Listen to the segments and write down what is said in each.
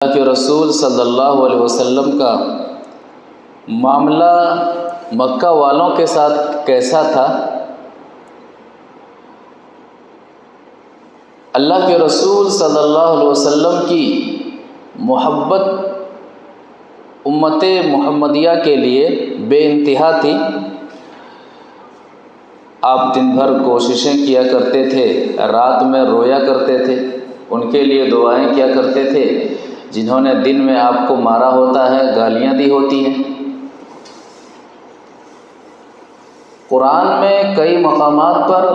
اللہ کے رسول صلی اللہ علیہ وسلم کا معاملہ مکہ والوں کے ساتھ کیسا تھا؟ اللہ کے رسول صلی اللہ علیہ وسلم کی محبت امت محمدیہ کے لیے بے انتہا تھی۔ آپ دن بھر کوششیں کیا کرتے تھے، رات میں رویا کرتے تھے، ان کے لیے دعائیں کیا کرتے تھے جنہوں نے دن میں آپ کو مارا ہوتا ہے، گالیاں دی ہوتی ہیں۔ قرآن میں کئی مقامات پر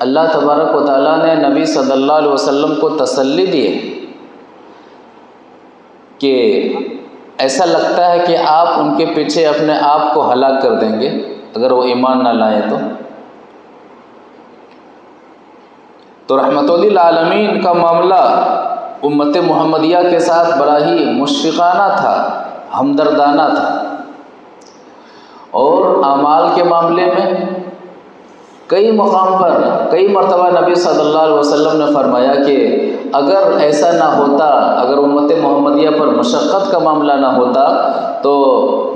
اللہ تبارک و تعالیٰ نے نبی صلی اللہ علیہ وسلم کو تسلی دی ہے کہ ایسا لگتا ہے کہ آپ ان کے پیچھے اپنے آپ کو ہلاک کر دیں گے اگر وہ ایمان نہ لائیں تو رحمت للعالمین کا معاملہ امت محمدیہ کے ساتھ بڑا ہی مشفقانہ تھا، ہمدردانہ تھا، اور اعمال کے معاملے میں کئی مقام پر کئی مرتبہ نبی صلی اللہ علیہ وسلم نے فرمایا کہ اگر ایسا نہ ہوتا، اگر امت محمدیہ پر مشقت کا معاملہ نہ ہوتا تو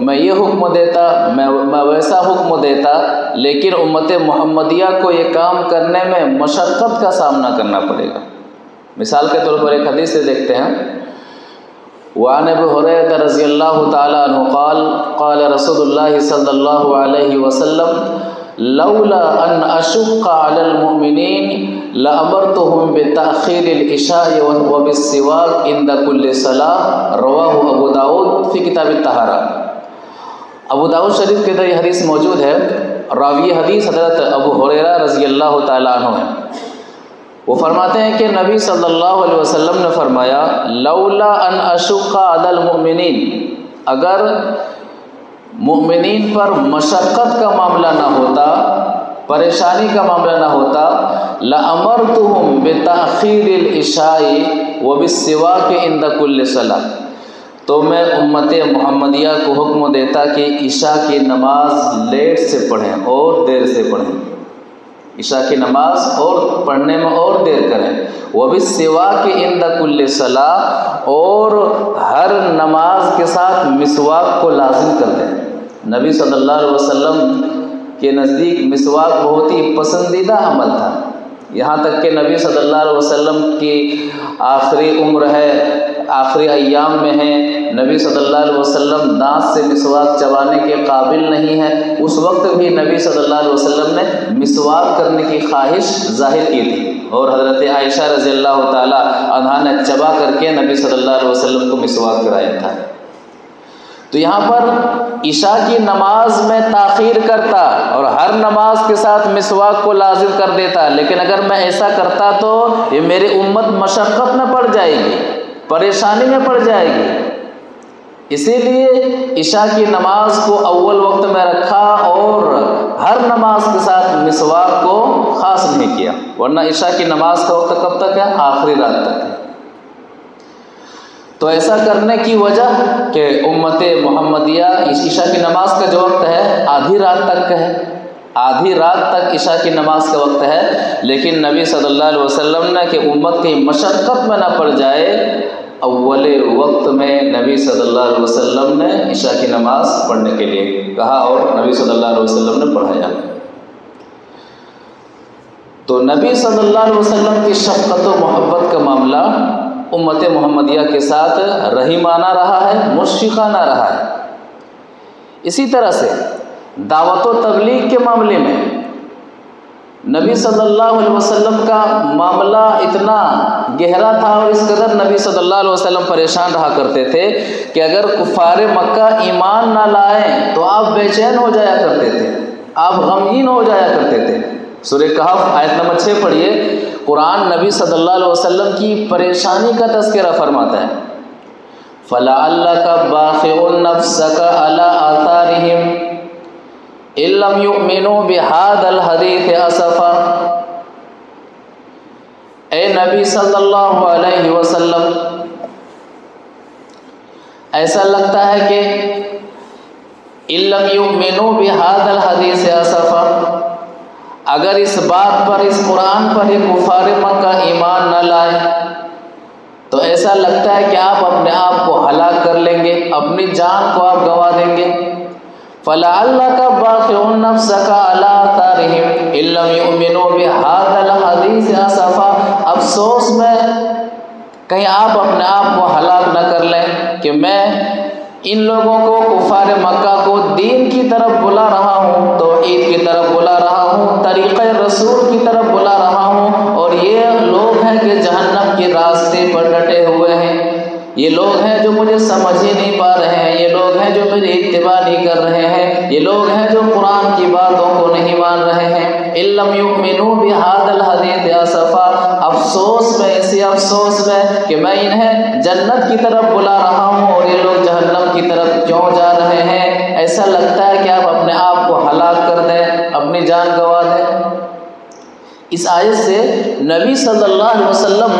میں یہ حکم دیتا، میں ویسا حکم دیتا، لیکن امت محمدیہ کو یہ کام کرنے میں مشقت کا سامنا کرنا پڑے گا۔ مثال کے طور پر ایک حدیث سے دیکھتے ہیں، وعن ابی ہریرہ رضی اللہ تعالی عنہ قال قال رسول اللہ صلی اللہ علیہ وسلم لولا ان اشق علی المؤمنین لامرتهم بتاخیر العشاء وبالسواک عند كل صلاۃ، رواہ ابو داؤد فی کتاب الطہارہ۔ ابو داؤد شریف کے اندر یہ حدیث موجود ہے۔ راوی حدیث حضرت ابو ہریرہ رضی اللہ تعالی عنہ ہے۔ وہ فرماتے ہیں کہ نبی صلی اللہ علیہ وسلم نے فرمایا لولا ان اشق علی المؤمنین، اگر مؤمنین پر مشقت کا معاملہ نہ ہوتا، پریشانی کا معاملہ نہ ہوتا، لامرتهم بتاخیر العشاء وبالسواک عند كل صلاۃ، تو میں امت محمدیہ کو حکم دیتا کہ عشاء کی نماز لیٹ سے پڑھیں اور دیر سے پڑھیں، عشاء کی نماز اور پڑھنے میں اور دیر کریں، وبالسواک عند كل صلاۃ، اور ہر نماز کے ساتھ مسواک کو لازم کر دیں۔ نبی صلی اللہ علیہ وسلم کے نزدیک مسواک بہت ہی پسندیدہ عمل تھا، یہاں تک کہ نبی صلی اللہ علیہ وسلم کی آخری عمر ہے، آخری ایام میں ہیں، نبی صلی اللہ علیہ وسلم دانت سے مسواک چبانے کے قابل نہیں ہیں، اس وقت بھی نبی صلی اللہ علیہ وسلم نے مسواک کرنے کی خواہش ظاہر کی تھی، اور حضرت عائشہ رضی اللہ تعالی عنہا نے چبا کر کے نبی صلی اللہ علیہ وسلم کو مسواک کرایا تھا۔ تو یہاں پر عشاء کی نماز میں تاخیر کرتا اور ہر نماز کے ساتھ مسواک کو لازم کر دیتا، لیکن اگر میں ایسا کرتا تو یہ میری امت مشقت میں پڑ جائے گی، پریشانی میں پڑ جائے گی، اسی لیے عشاء کی نماز کو اول وقت میں رکھا اور ہر نماز کے ساتھ مسواک کو خاص نہیں کیا، ورنہ عشاء کی نماز کا وقت کب تک ہے؟ آخری رات تک ہے۔ تو ایسا کرنے کی وجہ کہ امت محمدیہ عشاء کی نماز کا جو وقت ہے آدھی رات تک کا ہے، آدھی رات تک عشاء کی نماز کا وقت ہے، لیکن نبی صلی اللہ علیہ وسلم نے کہ امت کی مشقت میں نہ پڑ جائے، اول وقت میں نبی صلی اللہ علیہ وسلم نے عشاء کی نماز پڑھنے کے لیے کہا اور نبی صلی اللہ علیہ وسلم نے پڑھایا۔ تو نبی صلی اللہ علیہ وسلم کی شفقت و محبت کا معاملہ امت محمدیہ کے ساتھ رحیمانہ رہا ہے، مشفقانہ رہا ہے۔ اسی طرح سے دعوت و تبلیغ کے معاملے میں نبی صلی اللہ علیہ وسلم کا معاملہ اتنا گہرا تھا اور اس قدر نبی صلی اللہ علیہ وسلم پریشان رہا کرتے تھے کہ اگر کفار مکہ ایمان نہ لائیں تو آپ بے چین ہو جایا کرتے تھے، آپ غمگین ہو جایا کرتے تھے۔ سورہ کہف آیت نمبر 6 پڑھیے، قرآن نبی صلی اللہ علیہ وسلم کی پریشانی کا تذکرہ فرماتا ہے، فَلَعَلَّكَ بَاخِعٌ نَفْسَكَ عَلَىٰ آثَارِهِمْ إِن لَّمْ يُؤْمِنُوا بِهَٰذَا الْحَدِيثِ أَسَفًا۔ اے نبی صلی اللہ علیہ وسلم، ایسا لگتا ہے کہ إِن لَّمْ يُؤْمِنُوا بِهَٰذَا الْحَدِيثِ أَسَفًا، اگر اس بات پر، اس قرآن پر یہ کفار مکہ ایمان نہ لائے تو ایسا لگتا ہے کہ آپ اپنے آپ کو ہلاک کر لیں گے، اپنی جان کو آپ گنوا دیں گے۔ فَلَعَلَّكَ بَاخِعٌ نَفْسَكَ عَلَىٰ آثَارِهِمْ إِن لَّمْ يُؤْمِنُوا بِهَٰذَا الْحَدِيثِ أَسَفًا۔ افسوس میں کہیں آپ اپنے آپ کو ہلاک نہ کر لیں کہ میں ان لوگوں کو، کفار مکہ کو، دین کی طرف بلا رہا ہوں، توحید کی طرف بلا رہا ہوں، طریقہ رسول کی طرف بلا رہا ہوں، اور یہ لوگ ہیں کہ جہنم کے راستے پر ڈٹے ہوئے ہیں، یہ لوگ ہیں جو مجھے سمجھ ہی نہیں پا رہے ہیں، یہ لوگ ہیں جو میری اتباع نہیں کر رہے ہیں، یہ لوگ ہیں جو قرآن کی باتوں کو نہیں مان رہے ہیں۔ إِن لَّمْ يُؤْمِنُوا بِهَٰذَا الْحَدِيثِ أَسَفًا، افسوس میں، اسی افسوس میں کہ میں انہیں جنت کی طرف بلا رہا ہوں اور یہ لوگ جہنم کی طرف کیوں جا رہے ہیں۔ ایسا لگتا ہے کہ آپ اپنے آپ کو ہلاک کر دیں، اپنی جان گنوا دیں۔ اس آیت سے نبی صلی اللہ علیہ وسلم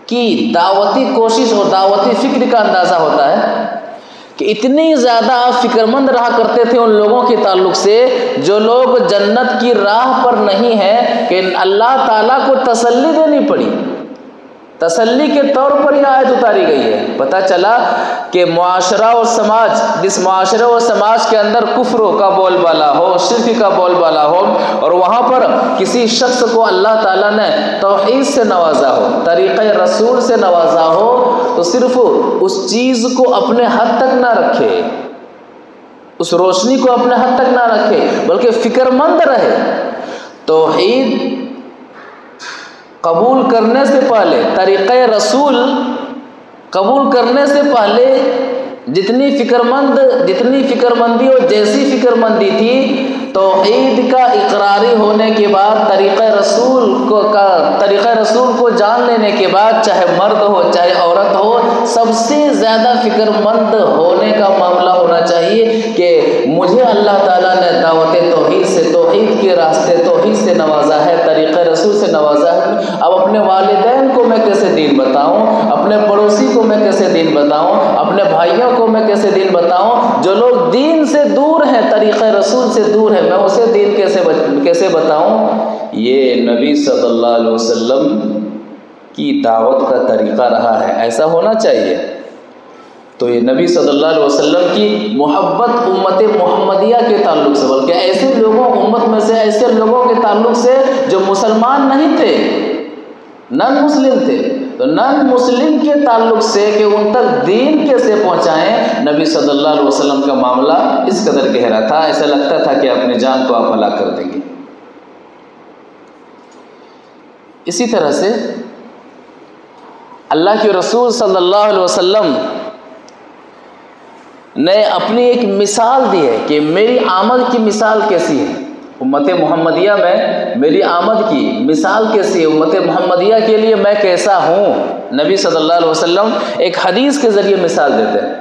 کی دعوتی کوشش اور دعوتی فکر کا اندازہ ہوتا ہے کہ اتنی زیادہ آپ فکر مند رہا کرتے تھے ان لوگوں کے تعلق سے جو لوگ جنت کی راہ پر نہیں ہیں، کہ اللہ تعالیٰ کو تسلی دینی پڑی، تسلی کے طور پر یہ آیت اتاری گئی ہے۔ پتہ چلا کہ معاشرہ اور سماج، جس معاشرے اور سماج کے اندر کفر کا بول بالا ہو، شرک کا بول بالا ہو، اور وہاں پر کسی شخص کو اللہ تعالیٰ نے توحید سے نوازا ہو، طریقہ رسول سے نوازا ہو، تو صرف اس چیز کو اپنے حد تک نہ رکھے، اس روشنی کو اپنے حد تک نہ رکھے، بلکہ فکر مند رہے۔ توحید قبول کرنے سے پہلے، طریقہ رسول قبول کرنے سے پہلے جتنی فکر مندی اور جیسی فکر مندی تھی، توحید کا اقراری ہونے کے بعد، طریقہ رسول کو جان لینے کے بعد، چاہے مرد ہو چاہے عورت ہو، سب سے زیادہ فکر مند ہونے کا معاملہ ہونا چاہیے کہ مجھے اللہ تعالیٰ نے دعوت توحید سے، توحید کے راستے، توحید سے نوازا ہے، طریقہ رسول سے نوازا ہے۔ اب اپنے والدین کو میں کیسے دین بتاؤں، اپنے پڑوسی کو میں کیسے دین بتاؤں، اپنے بھائیوں کو میں کیسے دین بتاؤں؟ جو لوگ دین سے دور ہیں، طریقہ رسول سے دور ہیں، میں اسے دین کیسے بتاؤں؟ یہ نبی صلی اللہ علیہ وسلم کی دعوت کا طریقہ رہا ہے، ایسا ہونا چاہیے۔ تو یہ نبی صلی اللہ علیہ وسلم کی محبت امت محمدیہ کے تعلق سے، بلکہ ایسے لوگوں، امت میں سے ایسے لوگوں کے تعلق سے جو مسلمان نہیں تھے، نان مسلم تھے، تو نان مسلم کے تعلق سے کہ ان تک دین کیسے پہنچائیں، نبی صلی اللہ علیہ وسلم کا معاملہ اس قدر گہرا تھا، ایسا لگتا تھا کہ اپنی جان کو آپ ہلاک کر دیں گے۔ اسی طرح سے اللہ کے رسول صلی اللہ علیہ وسلم نے اپنی ایک مثال دی ہے کہ میری آمد کی مثال کیسی ہے، امت محمدیہ میں میری آمد کی مثال کیسی ہے، امت محمدیہ کے لیے میں کیسا ہوں۔ نبی صلی اللہ علیہ وسلم ایک حدیث کے ذریعے مثال دیتے ہیں۔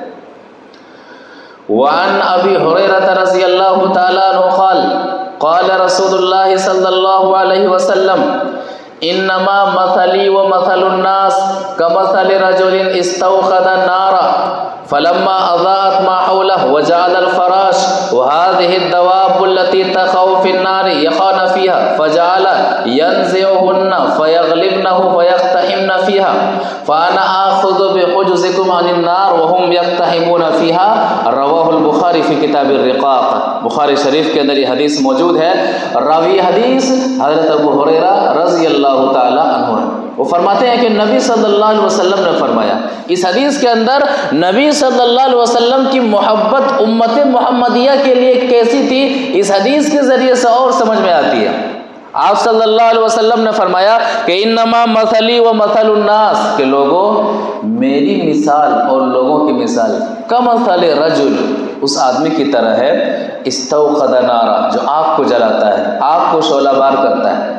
وعن ابی ہریرہ رضی اللہ تعالی عنہ قال قال رسول اللہ صلی اللہ علیہ وسلم انما مثلی ومثل الناس كمثل رجل استوقد نارا فلما اضاءت ما حوله وجعل الفراش وهذه الدواب التي تخاف في النار يقعن فيها فجعل ينزعهن فيغلبنه فيقتحمن فيها فانا آخذ بحجزكم عن النار وهم يقتحمون فيها رواه البخاری فی کتاب الرقاق۔ بخاری شریف کے اندر یہ حدیث موجود ہے۔ راوی حدیث حضرت ابو ہریرہ رضی اللہ تعالی عنہ ہے۔ وہ فرماتے ہیں کہ نبی صلی اللہ علیہ وسلم نے فرمایا، اس حدیث کے اندر نبی صلی اللہ علیہ وسلم کی محبت امت محمدیہ کے لیے کیسی تھی، اس حدیث کے ذریعے سے اور سمجھ میں آتی ہے۔ آپ صلی اللہ علیہ وسلم نے فرمایا کہ انما مثلی و مثل الناس، کہ لوگوں میری مثال اور لوگوں کی مثال کمثل رجل، اس آدمی کی طرح ہے، استوقد نارا، جو آگ کو جلاتا ہے، آگ کو شعلہ بار کرتا ہے۔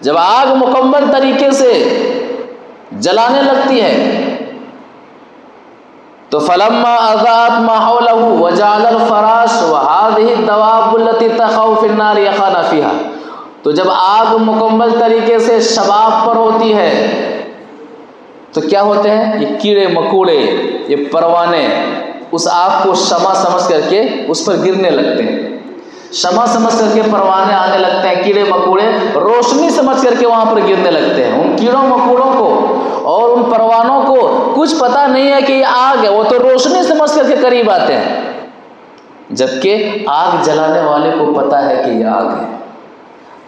جب آگ مکمل طریقے سے جلانے لگتی ہے تو فلما اضاءت ما حوله وجعل الفراش وهذه الدواب التي تخاف في النار يقعن فيها، تو جب آگ مکمل طریقے سے شباب پر ہوتی ہے تو کیا ہوتے ہیں؟ یہ کیڑے مکوڑے، یہ پروانے اس آگ کو شمع سمجھ کر کے اس پر گرنے لگتے ہیں، شمع سمجھ کر کے پروانے آنے لگتے ہیں، کیڑے مکوڑے روشنی سمجھ کر کے وہاں پر گرنے لگتے ہیں۔ ان کیڑوں مکوڑوں کو اور ان پروانوں کو کچھ پتہ نہیں ہے کہ یہ آگ ہے، وہ تو روشنی سمجھ کر کے قریب آتے ہیں، جبکہ آگ جلانے والے کو پتہ ہے کہ یہ آگ ہے،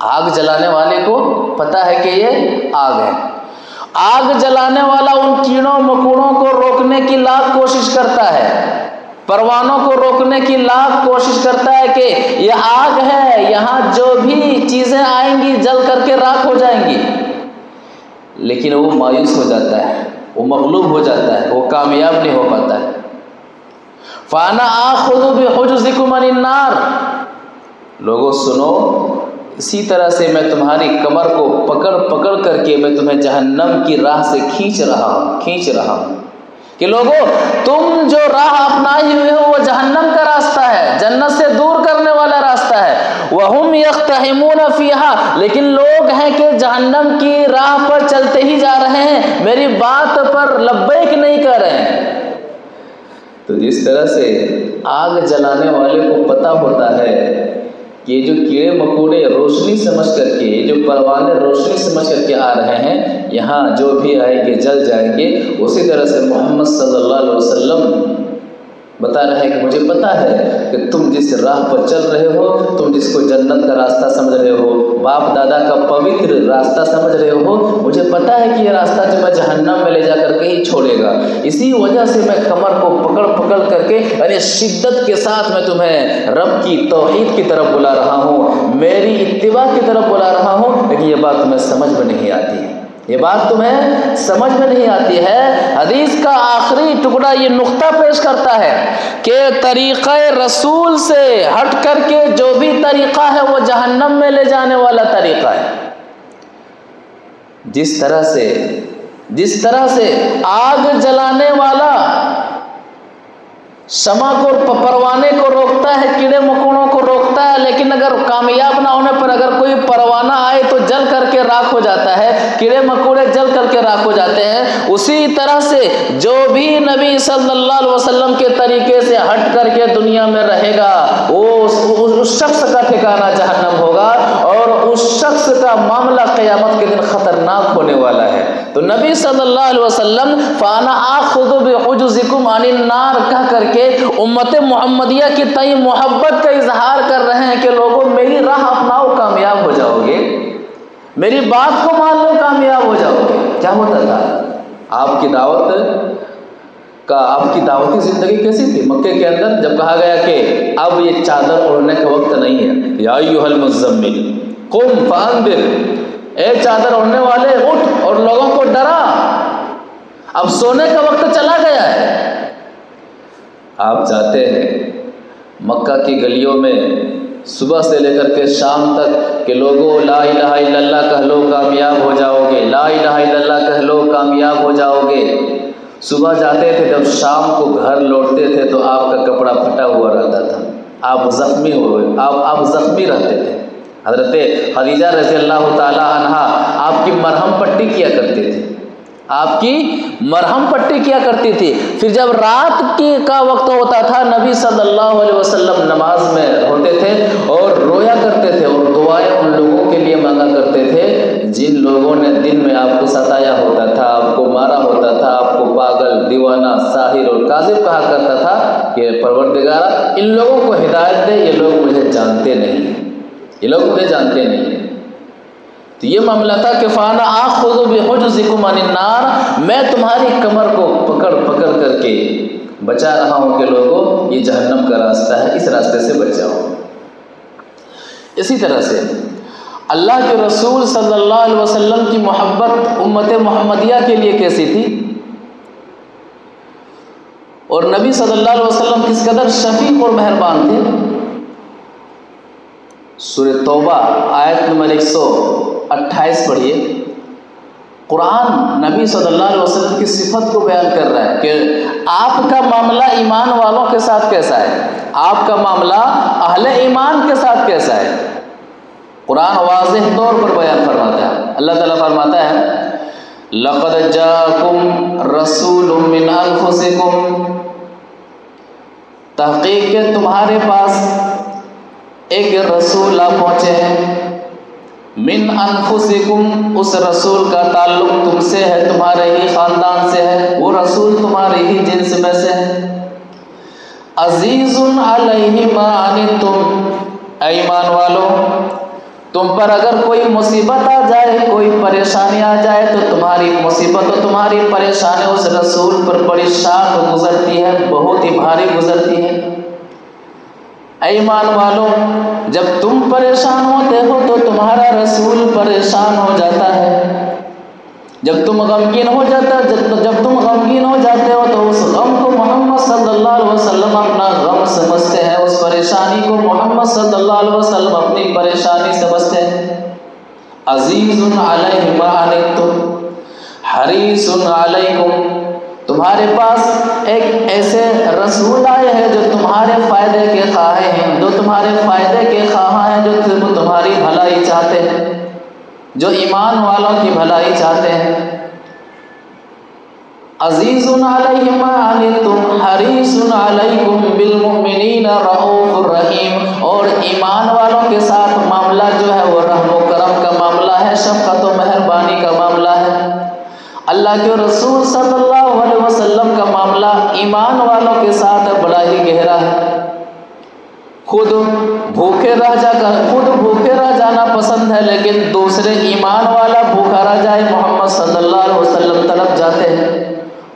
آگ جلانے والے کو پتہ ہے کہ یہ آگ ہے۔ آگ جلانے والا ان کیڑوں مکوڑوں کو روکنے کی لاکھ کوشش کرتا ہے، پروانوں کو روکنے کی لاکھ کوشش کرتا ہے کہ یہ آگ ہے، یہاں جو بھی چیزیں آئیں گی جل کر کے راکھ ہو جائیں گی، لیکن وہ مایوس ہو جاتا ہے، وہ مغلوب ہو جاتا ہے، وہ کامیاب نہیں ہو پاتا ہے۔ فَأَنَا آخُذُ بِحُجْزِكُمْ عَنِ النَّارِ، لوگوں سنو، اسی طرح سے میں تمہاری کمر کو پکڑ پکڑ کر کے میں تمہیں جہنم کی راہ سے کھینچ رہا ہوں کہ لوگوں تم جو راہ اپنائی ہوئے ہو وہ جہنم کا راستہ ہے، جنت سے دور کرنے والا راستہ ہے۔ وَهُمْ يَقْتَحِمُونَ فِيهَا، لیکن لوگ ہیں کہ جہنم کی راہ پر چلتے ہی جا رہے ہیں، میری بات پر لبیک نہیں کر رہے ہیں۔ تو جس طرح سے آگ جلانے والے کو پتہ ہوتا ہے کہ یہ جو کیڑے مکوڑے روشنی سمجھ کر کے، یہ جو پروانے روشنی سمجھ کر کے آ رہے ہیں، یہاں جو بھی آئیں گے جل جائیں گے، اسی طرح سے محمد صلی اللہ علیہ وسلم بتا رہے ہیں کہ مجھے پتہ ہے کہ تم جس راہ پر چل رہے ہو، تم جس کو جنت کا راستہ سمجھ رہے ہو، باپ دادا کا پوتر راستہ سمجھ رہے ہو، مجھے پتہ ہے کہ یہ راستہ تمہیں جہنم میں لے جا کر کے ہی چھوڑے گا، اسی وجہ سے میں کمر کو پکڑ پکڑ کر کے یعنی شدت کے ساتھ میں تمہیں رب کی توحید کی طرف بلا رہا ہوں، میری اتباع کی طرف بلا رہا ہوں، لیکن یہ بات تمہیں سمجھ میں نہیں آتی ہے، یہ بات تمہیں سمجھ میں نہیں آتی ہے۔ حدیث کا آخری ٹکڑا یہ نقطہ پیش کرتا ہے کہ طریقہ رسول سے ہٹ کر کے جو بھی طریقہ ہے وہ جہنم میں لے جانے والا طریقہ ہے۔ جس طرح سے آگ جلانے والا شمع کو پروانے کو روکتا ہے، کیڑے مکوڑوں کو روکتا ہے، لیکن اگر کامیاب نہ ہونے پر اگر کوئی پروانہ آئے تو جل کر کے راکھ ہو جاتا ہے، کیڑے مکوڑے جل کر کے راکھ ہو جاتے ہیں، اسی طرح سے جو بھی نبی صلی اللہ علیہ وسلم کے طریقے سے ہٹ کر کے دنیا میں رہے گا وہ اس شخص کا ٹھکانہ جہنم ہوگا، اور اس شخص کا معاملہ قیامت کے دن خطرناک ہونے والا ہے۔ تو نبی صلی اللہ علیہ وسلم فَأَنَا آخُذُ بِحُجْزِكُمْ عَنِ النَّارِ کہہ کر کے امت محمدیہ کی تئیں محبت کا اظہار کر رہے ہیں کہ لوگوں میری راہ اپناؤ کامیاب ہو جاؤ گے، میری بات کو مان لو کامیاب ہو جاؤ گے۔ کیا ہوتا تھا آپ کی دعوتی زندگی کیسی تھی مکے کے اندر؟ جب کہا گیا کہ اب یہ چادر اوڑھنے کا وقت نہیں ہے، یا ایھا المزمل قم فانذر، اے چادر اوڑھنے والے اٹھ اور لوگوں کو ڈرا، اب سونے کا وقت چلا گیا ہے۔ آپ چاہتے ہیں مکہ کی گلیوں میں صبح سے لے کر کے شام تک کہ لوگوں لا الہ الا اللہ کہہ لو کامیاب ہو جاؤ گے، لا الہ الا اللہ کہہ لو کامیاب ہو جاؤ گے۔ صبح جاتے تھے، جب شام کو گھر لوٹتے تھے تو آپ کا کپڑا پھٹا ہوا رہتا تھا، آپ زخمی رہتے تھے۔ حضرت خدیجہ رضی اللہ تعالی عنہا آپ کی مرہم پٹی کیا کرتی تھی، پھر جب رات کا وقت ہوتا تھا نبی صلی اللہ علیہ وسلم نماز میں ہوتے تھے اور رویا کرتے تھے اور دعائیں ان لوگوں کے لیے مانگا کرتے تھے جن لوگوں نے دن میں آپ کو ستایا ہوتا تھا، آپ کو مارا ہوتا تھا، آپ کو پاگل، دیوانہ، ساحر اور کاذب کہا کرتا تھا کہ پروردگار ان لوگوں کو ہدایت دے، یہ لوگ مجھے جانتے نہیں ہیں۔ تو یہ معاملہ تھا کہ فَأَنَا آخُذُ بِحُجْزِكُمْ عَنِ النَّارِ، میں تمہاری کمر کو پکڑ پکڑ کر کے بچا رہا ہوں کہ لوگوں یہ جہنم کا راستہ ہے، اس راستے سے بچ جاؤ۔ اسی طرح سے اللہ کے رسول صلی اللہ علیہ وسلم کی محبت امت محمدیہ کے لیے کیسی تھی، اور نبی صلی اللہ علیہ وسلم کس قدر شفیق اور مہربان تھے۔ سورہ توبہ آیت نمبر 128 پڑھیے۔ قرآن نبی صلی اللہ علیہ وسلم کی صفت کو بیان کر رہا ہے کہ آپ کا معاملہ ایمان والوں کے ساتھ کیسا ہے، آپ کا معاملہ اہل ایمان کے ساتھ کیسا ہے۔ قرآن واضح طور پر بیان فرماتا ہے، اللہ تعالیٰ فرماتا ہے لَقَدْ جَاءَكُمْ رَسُولٌ مِّنْ أَنفُسِكُمْ، تحقیق کہ تمہارے پاس ایک رسول آپ پہنچے ہیں من انفسکم، اس رسول کا تعلق تم سے ہے، تمہارے ہی خاندان سے ہے، وہ رسول تمہارے ہی جنس میں سے ہے۔ عزیز علیہ ما عنتم، اے ایمان والو تم پر اگر کوئی مصیبت آ جائے، کوئی پریشانی آ جائے تو تمہاری مصیبت و تمہاری پریشانی اس رسول پر بڑی شاق گزرتی ہے، بہت ہی بھاری گزرتی ہے۔ اے ایمان والو جب تم پریشان ہوتے ہو تو تمہارا رسول پریشان ہو جاتا ہے، جب تم غمگین ہو جاتے ہو تو اس غم کو محمد صلی اللہ علیہ وسلم اپنا غم سمجھتے ہیں، اس پریشانی کو محمد صلی اللہ علیہ وسلم اپنی پریشانی سمجھتے ہیں۔ عزیز علیہ ما عنتم حریص علیکم، تمہارے پاس ایک ایسے رسول آئے ہیں جو تمہارے فائدے کے خواہ ہیں، جو تمہارے فائدے کے خواہ ہیں، جو تمہاری بھلائی چاہتے ہیں، جو ایمان والوں کی بھلائی چاہتے ہیں۔ عزیز علیہ ما عنتم حریص علیکم بالمؤمنین رؤوف الرحیم، اور ایمان والوں کے ساتھ معاملہ جو ہے وہ رحم و کرم کا معاملہ ہے، شفقت و مہربانی کا معاملہ ہے۔ اللہ کے رسول صلی اللہ علیہ وسلم کا معاملہ ایمان والوں کے ساتھ بڑا ہی گہرا ہے۔ خود بھوکے رہ جانا پسند ہے، لیکن دوسرے ایمان والا بھوکا رہ جائے محمد صلی اللہ علیہ وسلم طرف جاتے ہیں۔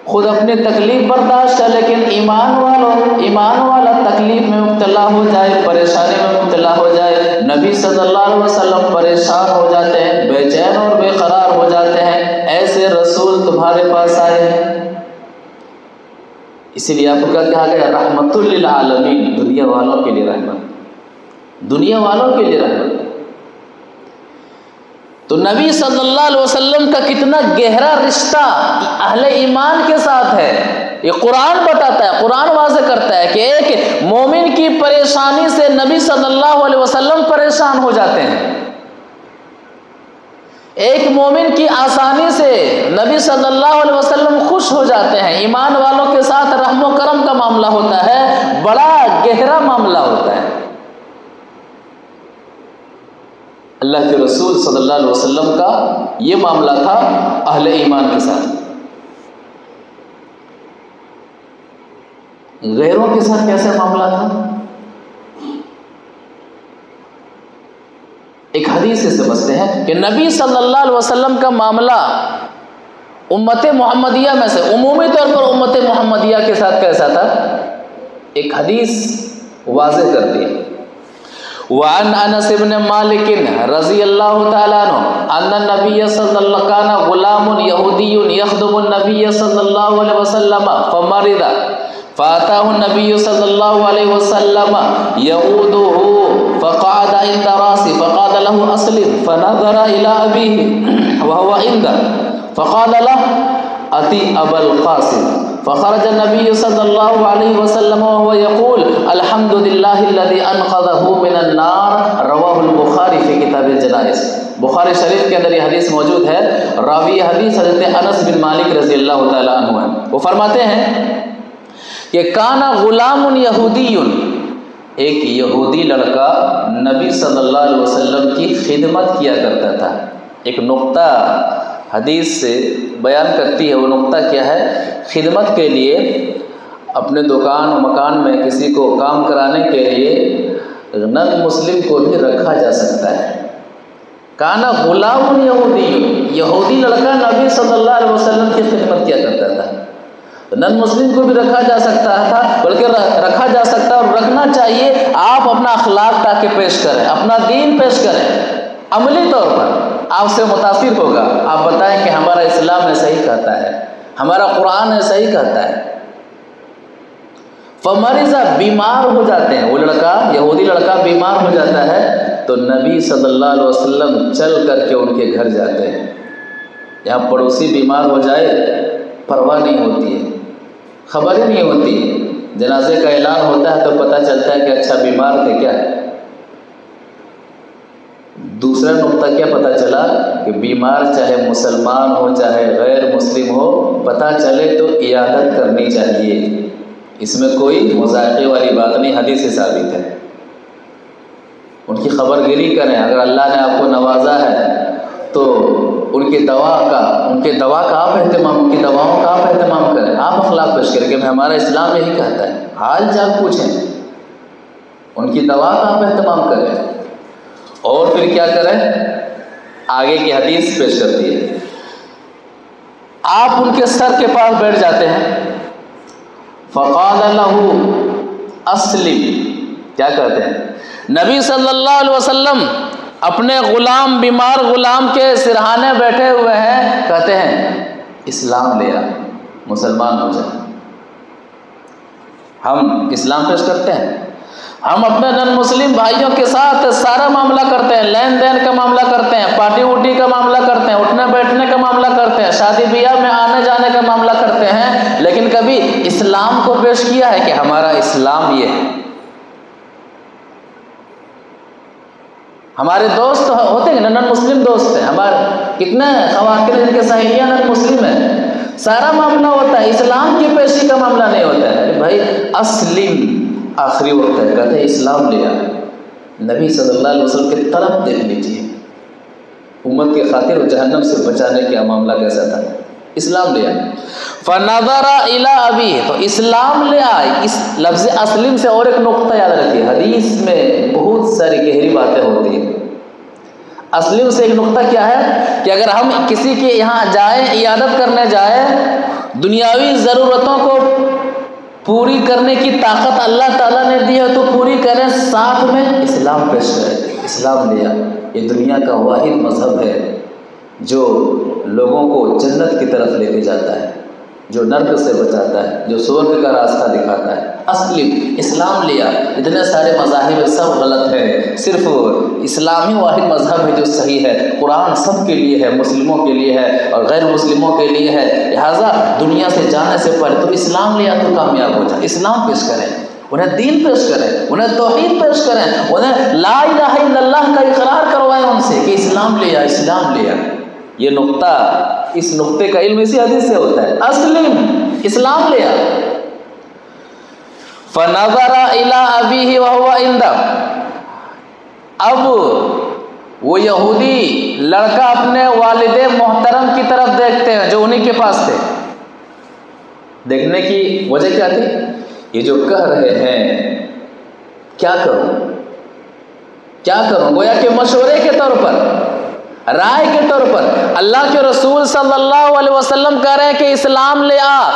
خود اپنی تکلیف برداشت ہے، لیکن ایمان والا تکلیف میں مبتلا ہو جائے، پریشانی میں مبتلا ہو جائے، نبی صلی اللہ علیہ وسلم پریشان ہو جاتے ہیں، بے چین اور بے قرار ہو جاتے ہیں۔ ایسے رسول تمہارے پاس آئے ہیں، اسی لیے آپ کو کیا کہا گیا؟ رحمت للعالمین، دنیا والوں کے لیے رحمت، دنیا والوں کے لیے رحمت۔ تو نبی صلی اللہ علیہ وسلم کا کتنا گہرا رشتہ اہل ایمان کے ساتھ ہے، یہ قرآن بتاتا ہے، قرآن واضح کرتا ہے کہ ایک مومن کی پریشانی سے نبی صلی اللہ علیہ وسلم پریشان ہو جاتے ہیں، ایک مومن کی آسانی سے نبی صلی اللہ علیہ وسلم خوش ہو جاتے ہیں۔ ایمان والوں کے ساتھ رحم و کرم کا معاملہ ہوتا ہے، بڑا گہرا معاملہ ہوتا ہے۔ اللہ کے رسول صلی اللہ علیہ وسلم کا یہ معاملہ تھا اہل ایمان کے ساتھ۔ غیروں کے ساتھ کیسے معاملہ تھا؟ ایک حدیث سے سمجھتے ہیں کہ نبی صلی اللہ علیہ وسلم کا معاملہ امت محمدیہ میں سے عمومی طور پر امت محمدیہ کے ساتھ کیسا تھا؟ ایک حدیث واضح کرتی ہے۔ وعن انس بن مالک رضی اللہ تعالیٰ عنہ ان النبی صلی اللہ کان غلام یہودی یخدم النبی صلی اللہ علیہ وسلم فمرض فاتاه النبي صلى الله عليه وسلم يعوده فقعد عند راسه فقال له أسلم فنظر إلى أبيه وهو عنده فقال له أتي أبا القاسم فخرج النبي صلى الله عليه وسلم وهو يقول الحمد لله الذي أنقذه من النار رواه البخاري في كتاب الجنائز۔ بخاری شریف کے اندر یہ حدیث موجود ہے، راوی حدیث حضرت انس بن مالک رضی اللہ تعالیٰ عنہ ہیں۔ وہ فرماتے ہیں کہ کانا غلام یہودی، ایک یہودی لڑکا نبی صلی اللہ علیہ وسلم کی خدمت کیا کرتا تھا۔ ایک نقطہ حدیث سے بیان کرتی ہے، وہ نقطہ کیا ہے؟ خدمت کے لیے اپنے دکان و مکان میں کسی کو کام کرانے کے لیے نن مسلم کو بھی رکھا جا سکتا ہے۔ کانا غلام یہودی، یہودی لڑکا نبی صلی اللہ علیہ وسلم کی خدمت کیا کرتا تھا، نن مسلم کو بھی رکھا جا سکتا تھا، بلکہ رکھا جا سکتا اور رکھنا چاہیے۔ آپ اپنا اخلاق تاکہ پیش کریں، اپنا دین پیش کریں، عملی طور پر آپ سے متاثر ہوگا۔ آپ بتائیں کہ ہمارا اسلام ایسا ہی کہتا ہے، ہمارا قرآن ایسا ہی کہتا ہے۔ فمرضہ، بیمار ہو جاتے ہیں، وہ لڑکا یہودی لڑکا بیمار ہو جاتا ہے تو نبی صلی اللہ علیہ وسلم چل کر کے ان کے گھر جاتے ہیں۔ یہاں پڑوسی بیمار ہو جائے پرواہ نہیں ہوتی ہے، خبر ہی نہیں ہوتی ہے، جنازے کا اعلان ہوتا ہے تو پتہ چلتا ہے کہ اچھا بیمار تھے کیا۔ دوسرا نقطہ کیا پتہ چلا کہ بیمار چاہے مسلمان ہو چاہے غیر مسلم ہو، پتہ چلے تو عیادت کرنی چاہیے، اس میں کوئی مذائقے والی بات نہیں، حدیث سے ثابت ہے۔ ان کی خبر گیری کریں. اگر اللہ نے آپ کو نوازا ہے تو ان کی دوا کا آپ اہتمام، ان کی دواؤں کا آپ اہتمام کریں. آپ اخلاق پیش کریں کہ ہمارا اسلام یہی کہتا ہے. حال چال پوچھیں، ان کی دوا کا آپ اہتمام کریں. اور پھر کیا کریں؟ آگے کی حدیث پیش کرتی ہے. آپ ان کے سر کے پاس بیٹھ جاتے ہیں. فقال له اسلم. کیا کہتے ہیں؟ نبی صلی اللہ علیہ وسلم اپنے غلام، بیمار غلام کے سرہانے بیٹھے ہوئے ہیں، کہتے ہیں اسلام لے آ، مسلمان ہو جائے. ہم اسلام پیش کرتے ہیں. ہم اپنے نن مسلم بھائیوں کے ساتھ سارا معاملہ کرتے ہیں، لین دین کا معاملہ کرتے ہیں، پارٹی ووٹی کا معاملہ کرتے ہیں، اٹھنے بیٹھنے کا معاملہ کرتے ہیں، شادی بیاہ میں آنے جانے کا معاملہ کرتے ہیں، لیکن کبھی اسلام کو پیش کیا ہے کہ ہمارا اسلام یہ ہے. ہمارے دوست ہوتے ہیں نن مسلم دوست ہیں ہمارے، کتنے خواتین جن کے سہیلیاں نن مسلم ہیں، سارا معاملہ ہوتا ہے، اسلام کی پیشی کا معاملہ نہیں ہوتا ہے. بھائی اسلم آخری وقت ہے، کہتے ہیں اسلام لیا. نبی صلی اللہ علیہ وسلم کی طرف دیکھ لیجیے، امت کی خاطر و جہنم سے بچانے کا معاملہ کیسا تھا. اسلام لیا. فنظر الی ابی، تو اسلام لے آئے. اس لفظ اسلم سے اور ایک نقطہ یاد رکھیے، حدیث میں بہت ساری گہری باتیں ہوتی ہیں. اسلم سے ایک نقطہ کیا ہے کہ اگر ہم کسی کے یہاں جائیں، عیادت کرنے جائیں، دنیاوی ضرورتوں کو پوری کرنے کی طاقت اللہ تعالیٰ نے دی ہے تو پوری کریں، ساتھ میں اسلام پیش کریں. اسلام لیا. یہ دنیا کا واحد مذہب ہے جو لوگوں کو جنت کی طرف لے کے جاتا ہے، جو نرک سے بچاتا ہے، جو سورگ کا راستہ دکھاتا ہے. اسلم، اسلام لیا. اتنے سارے مذاہب سب غلط ہیں، صرف اسلامی واحد مذہب ہے جو صحیح ہے. قرآن سب کے لیے ہے، مسلموں کے لیے ہے اور غیر مسلموں کے لیے ہے. لہٰذا دنیا سے جانے سے پہلے تو اسلام لیا تو کامیاب ہو جائے. اسلام پیش کریں، انہیں دین پیش کریں، انہیں توحید پیش کریں، انہیں لا الہ الا اللہ کا اقرار کروائیں ان سے کہ اسلام لیا، اسلام لیا. یہ نقطہ، اس نقطے کا علم اسی حدیث سے ہوتا ہے. اسلم، اسلام لیا. فنظر الی ابیہ وہو عنده. اب وہ یہودی لڑکا اپنے والد محترم کی طرف دیکھتے ہیں جو انہی کے پاس تھے. دیکھنے کی وجہ کیا تھی؟ یہ جو کہہ رہے ہیں کیا کروں، گویا کہ مشورے کے طور پر، رائے کے طور پر. اللہ کے رسول صلی اللہ علیہ وسلم کہہ رہے ہیں کہ اسلام لے آ.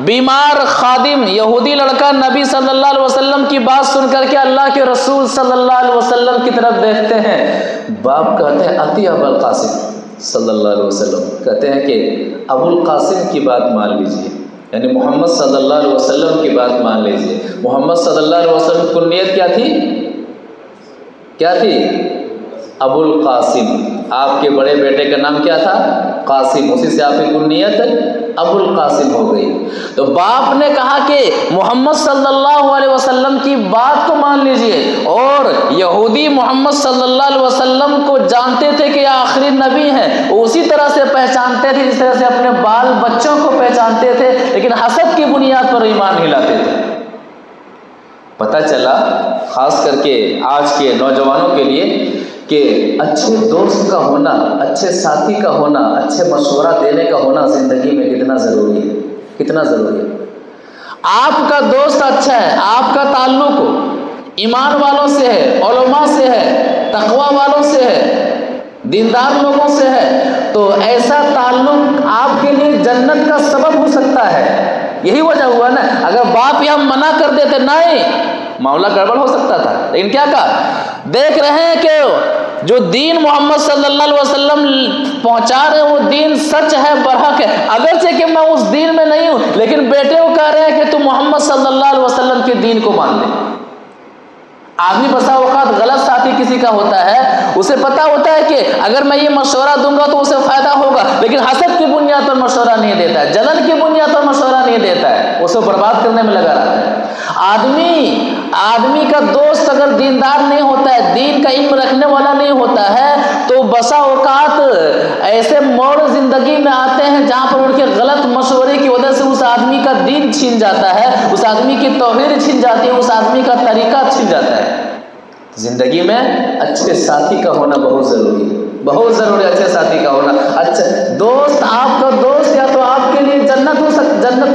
بیمار خادم یہودی لڑکا نبی صلی اللہ علیہ وسلم کی بات سن کر کے اللہ کے رسول صلی اللہ علیہ وسلم کی طرف دیکھتے ہیں. باپ کہتے ہیں اتی ابو القاسم صلی اللہ علیہ وسلم، کہتے ہیں کہ ابو القاسم کی بات مان لیجیے، یعنی محمد صلی اللہ علیہ وسلم کی بات مان لیجیے. محمد صلی اللہ علیہ وسلم کی کنیت کیا تھی؟ ابو القاسم. آپ کے بڑے بیٹے کا نام کیا تھا؟ قاسم. اسی سے آپ کی کنیت ابو القاسم ہو گئی. تو باپ نے کہا کہ محمد صلی اللہ علیہ وسلم کی بات کو مان لیجئے. اور یہودی محمد صلی اللہ علیہ وسلم کو جانتے تھے کہ یہ آخری نبی ہیں، اسی طرح سے پہچانتے تھے جس طرح سے اپنے بال بچوں کو پہچانتے تھے، لیکن حسد کی بنیاد پر ایمان نہیں لاتے تھے. پتہ چلا خاص کر کے آج کے نوجوانوں کے لیے کہ اچھے دوست کا ہونا، اچھے ساتھی کا ہونا، اچھے مشورہ دینے کا ہونا زندگی میں کتنا ضروری ہے، کتنا ضروری ہے. آپ کا دوست اچھا ہے، آپ کا تعلق ایمان والوں سے ہے، علماء سے ہے، تقوی والوں سے ہے، دیندار لوگوں سے ہے، تو ایسا تعلق آپ کے لیے جنت کا سبب ہو سکتا ہے. یہی وجہ ہوا نا. اگر باپ یہاں منع کر دیتے نہیں، معاملہ گڑبڑ ہو سکتا تھا. لیکن کیا کہا؟ دیکھ رہے ہیں کہ جو دین محمد صلی اللہ علیہ وسلم پہنچا رہے ہیں وہ دین سچ ہے، برحق ہے. اگرچہ کہ میں اس دین میں نہیں ہوں، لیکن بیٹے کو کہہ رہے ہیں کہ تم محمد صلی اللہ علیہ وسلم کے دین کو مان لے. آدمی بسا اوقات غلط ساتھی کسی کا ہوتا ہے، اسے پتا ہوتا ہے کہ اگر میں یہ مشورہ دوں گا تو اسے فائدہ ہوگا، لیکن حسد کی بنیاد پر مشورہ نہیں دیتا ہے، جلن کی بنیاد پر مشورہ نہیں دیتا ہے، اسے برباد کرنے میں لگا رہتا ہے. آدمی کا دوست اگر دیندار نہیں ہوتا ہے، دین کا علم رکھنے والا نہیں ہوتا ہے، تو بسا اوقات ایسے موڑ زندگی میں آتے ہیں جہاں پر ان کے غلط مشورے کی وجہ سے اس آدمی کا دین چھن جاتا ہے، اس آدمی کی توحید چھن جاتی ہے، اس آدمی کا طریقہ چھن جاتا ہے. زندگی میں اچھے ساتھی کا ہونا بہت ضروری ہے، بہت ضروری ہے اچھے ساتھی کا ہونا۔ اچھا دوست، آپ کا دوست یا تو آپ کے لیے جنت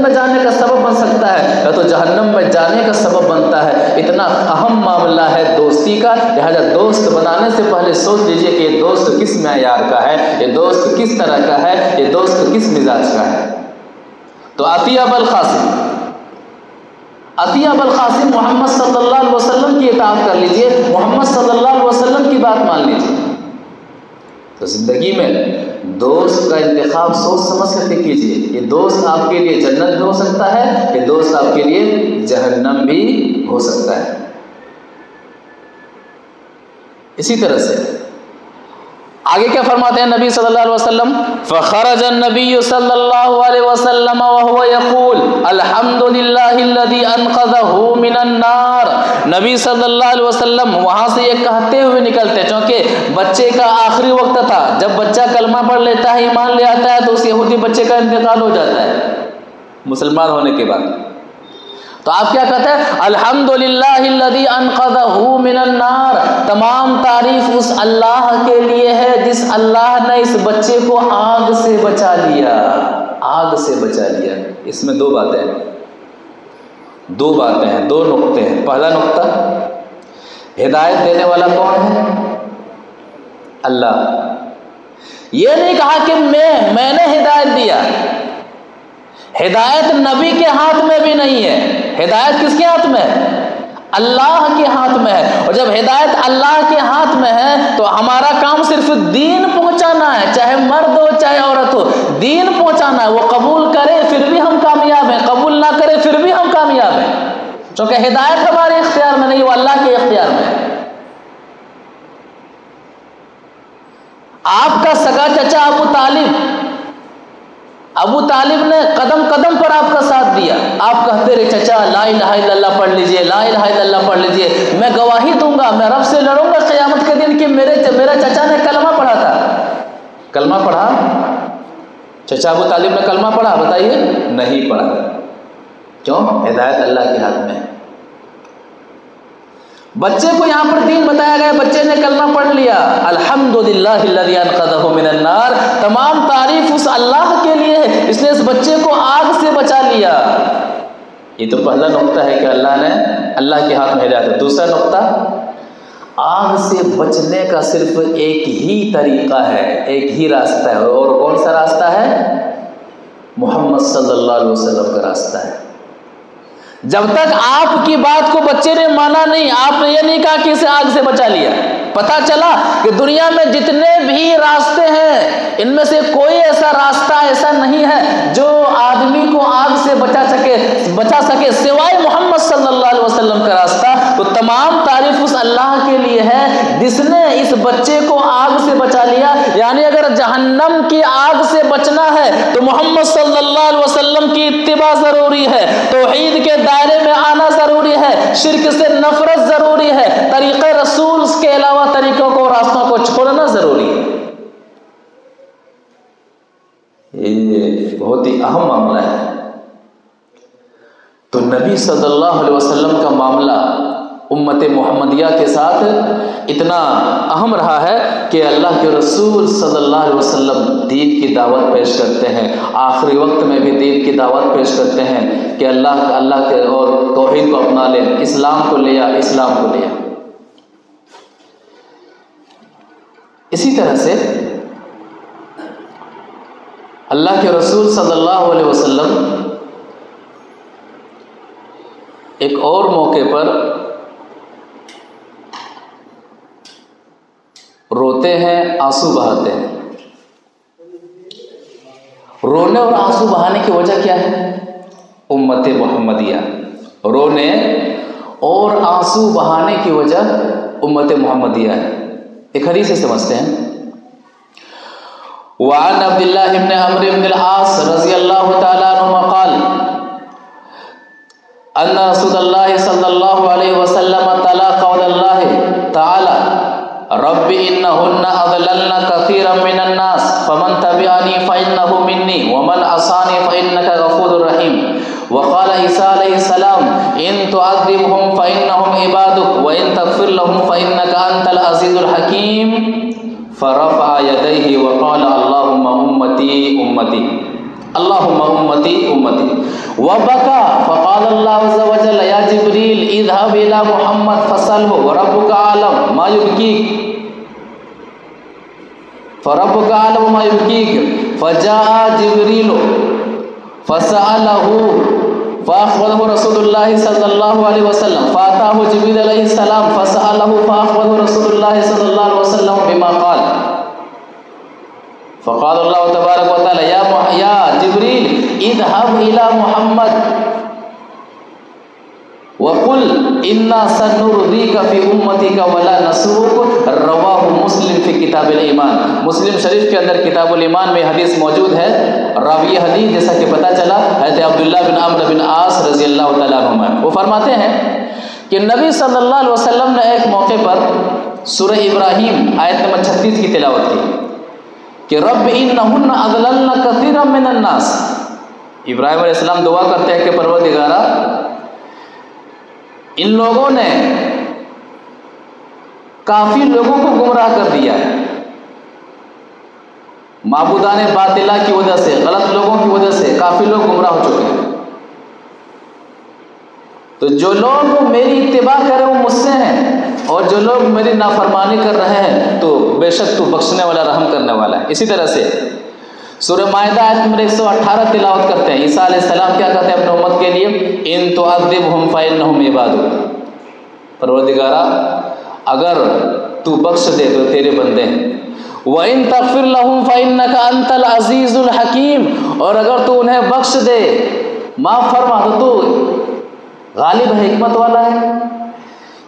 میں جانے کا سبب بن سکتا ہے یا تو جہنم میں جانے کا سبب بنتا ہے۔ اتنا اہم معاملہ ہے دوستی کا، لہذا دوست بنانے سے پہلے سوچ لیجئے کہ یہ دوست کس معیار کا ہے، یہ دوست کس طرح کا ہے، یہ دوست کس مزاج کا ہے۔ تو عطیہ ابو القاسم محمد صلی اللہ علیہ وسلم کی اطاعت کر لیجئے، محمد صلی اللہ علیہ وسلم کی بات مان لیجئے۔ تو زندگی میں دوست کا انتخاب سوچ سمجھ کر کے کیجئے۔ یہ دوست آپ کے لیے جنت بھی ہو سکتا ہے، یہ دوست آپ کے لیے جہنم بھی ہو سکتا ہے۔ اسی طرح سے آگے کیا فرماتے ہیں نبی صلی اللہ علیہ وسلم؟ فخرج النبی صلی اللہ علیہ وسلم وهو يقول الحمد لله الذي انقذه من النار۔ نبی صلی اللہ علیہ وسلم وہاں سے یہ کہتے ہوئے نکلتے، چونکہ بچے کا آخری وقت تھا، جب بچہ کلمہ پڑھ لیتا ہے، ایمان لے آتا ہے تو اس یہودی بچے کا انتقال ہو جاتا ہے مسلمان ہونے کے بعد۔ تو آپ کیا کہتے ہیں؟ الحمدللہ الذی انقذہ من النار، تمام تعریف اس اللہ کے لیے ہے جس اللہ نے اس بچے کو آگ سے بچا لیا، آگ سے بچا لیا۔ اس میں دو باتیں ہیں، دو نقطے ہیں۔ پہلا نقطہ، ہدایت دینے والا کون ہے؟ اللہ۔ یہ نہیں کہا کہ میں نے ہدایت دیا، ہدایت نبی کے ہاتھ میں بھی نہیں ہے، ہدایت کس کے ہاتھ میں ہے؟ اللہ کے ہاتھ میں ہے۔ اور جب ہدایت اللہ کے ہاتھ میں ہے تو ہمارا کام صرف دین پہنچانا ہے، چاہے مرد ہو چاہے عورت ہو، دین پہنچانا ہے۔ وہ قبول کرے پھر بھی ہم کامیاب ہیں، قبول نہ کرے پھر بھی ہم کامیاب ہیں، چونکہ ہدایت ہمارے اختیار میں نہیں، وہ اللہ کے اختیار میں ہے۔ آپ کا سگا چچا ابو طالب نے قدم قدم پر آپ کا ساتھ دیا، آپ کہتے رہے چچا لا الہ الا اللہ پڑھ لیجئے، لا الہ الا اللہ پڑھ لیجئے، میں گواہی دوں گا، میں رب سے لڑوں گا قیامت کے دن کہ میرا چچا نے کلمہ پڑھا تھا۔ کلمہ پڑھا؟ چچا ابو طالب نے کلمہ پڑھا؟ بتائیے، نہیں پڑھا۔ کیوں؟ ہدایت اللہ کے ہاتھ میں ہے۔ بچے کو یہاں پر دین بتایا گیا، بچے نے کلمہ پڑھ لیا، الحمدللہ الذی انقذہ من النار، تمام تعریف اس اللہ کے لیے ہے، اس نے اس بچے کو آگ سے بچا لیا۔ یہ تو پہلا نقطہ ہے کہ اللہ کے ہاتھ میں ہدایت ہے۔ دوسرا نقطہ، آگ سے بچنے کا صرف ایک ہی طریقہ ہے، ایک ہی راستہ ہے، اور کون سا راستہ ہے؟ محمد صلی اللہ علیہ وسلم کا راستہ ہے۔ جب تک آپ کی بات کو بچے نے مانا نہیں، آپ نے یہ نہیں کہا کہ اسے آگ سے بچا لیا۔ پتا چلا کہ دنیا میں جتنے بھی راستے ہیں ان میں سے کوئی ایسا راستہ ایسا نہیں ہے جو آدمی کو آگ سے بچا سکے سوائے محمد صلی اللہ علیہ وسلم کا راستہ۔ تو تمام تعریف اس اللہ کے لیے ہے جس نے اس بچے کو آگ سے بچا لیا۔ یعنی اگر جہنم کی آگ سے بچنا ہے تو محمد صلی اللہ علیہ وسلم کی اتباع ضروری ہے، توحید کے دائرے میں آنا ضروری ہے، شرک سے نفرت ضروری ہے، طریقہ رسول کے علاوہ طریقوں کو راستوں کو چھوڑنا ضروری ہے۔ یہ بہت ہی اہم معاملہ ہے۔ تو نبی صلی اللہ علیہ وسلم کا معاملہ امت محمدیہ کے ساتھ اتنا اہم رہا ہے کہ اللہ کے رسول صلی اللہ علیہ وسلم دین کی دعوت پیش کرتے ہیں، آخری وقت میں بھی دین کی دعوت پیش کرتے ہیں کہ اللہ کے اور توحید کو اپنا لیں، اسلام کو لیا۔ اسی طرح سے اللہ کے رسول صلی اللہ علیہ وسلم ایک اور موقع پر روتے ہیں، آنسو بہاتے ہیں۔ رونے اور آنسو بہانے کی وجہ کیا ہے؟ امت محمدیہ۔ رونے اور آنسو بہانے کی وجہ امت محمدیہ ہے۔ ایک حدیث سے سمجھتے ہیں۔ وعن عبداللہ بن عمرو بن العاص رضی اللہ تعالیٰ عنہ قال ان رسول اللہ صلی اللہ علیہ وسلم تلا قول اللہ تعالی رب انہن اضللن کثیرا من الناس فمن تبعنی فانہ منی ومن عصانی فانک غفور رحیم وقال عیسیٰ علیہ السلام ان تعذبهم فإنهم عبادك وإن تغفر لهم فإنك أنت العزيز الحكيم فرفع يديه وقال اللهم أمتي أمتي اللهم أمتي أمتي وبكى فقال الله عز وجل يا جبريل اذهب إلى محمد فسأله وربك أعلم ما يبكيك فربك أعلم ما يبكيك فجاء جبريل فسأله فأخبره رسول الله صلى الله عليه وسلم فأتاه جبريل عليه السلام فسأله فأخبره رسول الله صلى الله عليه وسلم بما قال فقال الله تبارك وتعالى يا جبريل اذهب إلى محمد وقل انا سنرضيك في امتك ولا نسوق رواہ مسلم فی کتاب الایمان. مسلم شریف کے اندر کتاب الایمان میں حدیث موجود ہے. راوی حدیث جیسا کہ پتہ چلا حضرت عبداللہ بن عمرو بن عاص رضی اللہ تعالیٰ عنہما، وہ فرماتے ہیں کہ نبی صلی اللہ علیہ وسلم نے ایک موقع پر سورہ ابراہیم آیت نمبر 36 کی تلاوت کی کہ رب انہن اضللن کثیرا من الناس. ابراہیم علیہ السلام دعا کرتے ہیں کہ پروردگارا ان لوگوں نے کافی لوگوں کو گمراہ کر دیا ہے، معبودان باطلہ کی وجہ سے، غلط لوگوں کی وجہ سے کافی لوگ گمراہ ہو چکے ہیں. تو جو لوگ میری اتباع کر رہے ہیں وہ مجھ سے ہیں، اور جو لوگ میری نافرمانی کر رہے ہیں تو بے شک تو بخشنے والا، رحم کرنے والا ہے. اسی طرح سے سورہ مائدہ آیت نمبر 118 تلاوت کرتے ہیں. عیسیٰ علیہ السلام کیا کہتے ہیں اپنے امت کے لیے؟ ان تعذبهم فإنهم عبادك، پروردگارا اگر تو بخش دے تو تیرے بندے ہیں. وَإِن تَغْفِرْ لَهُمْ فَإِنَّكَ أَنْتَ الْعَزِيزُ الْحَكِيمُ، اور اگر تو انہیں بخش دے، معاف فرما، تو غالب حکمت والا ہے.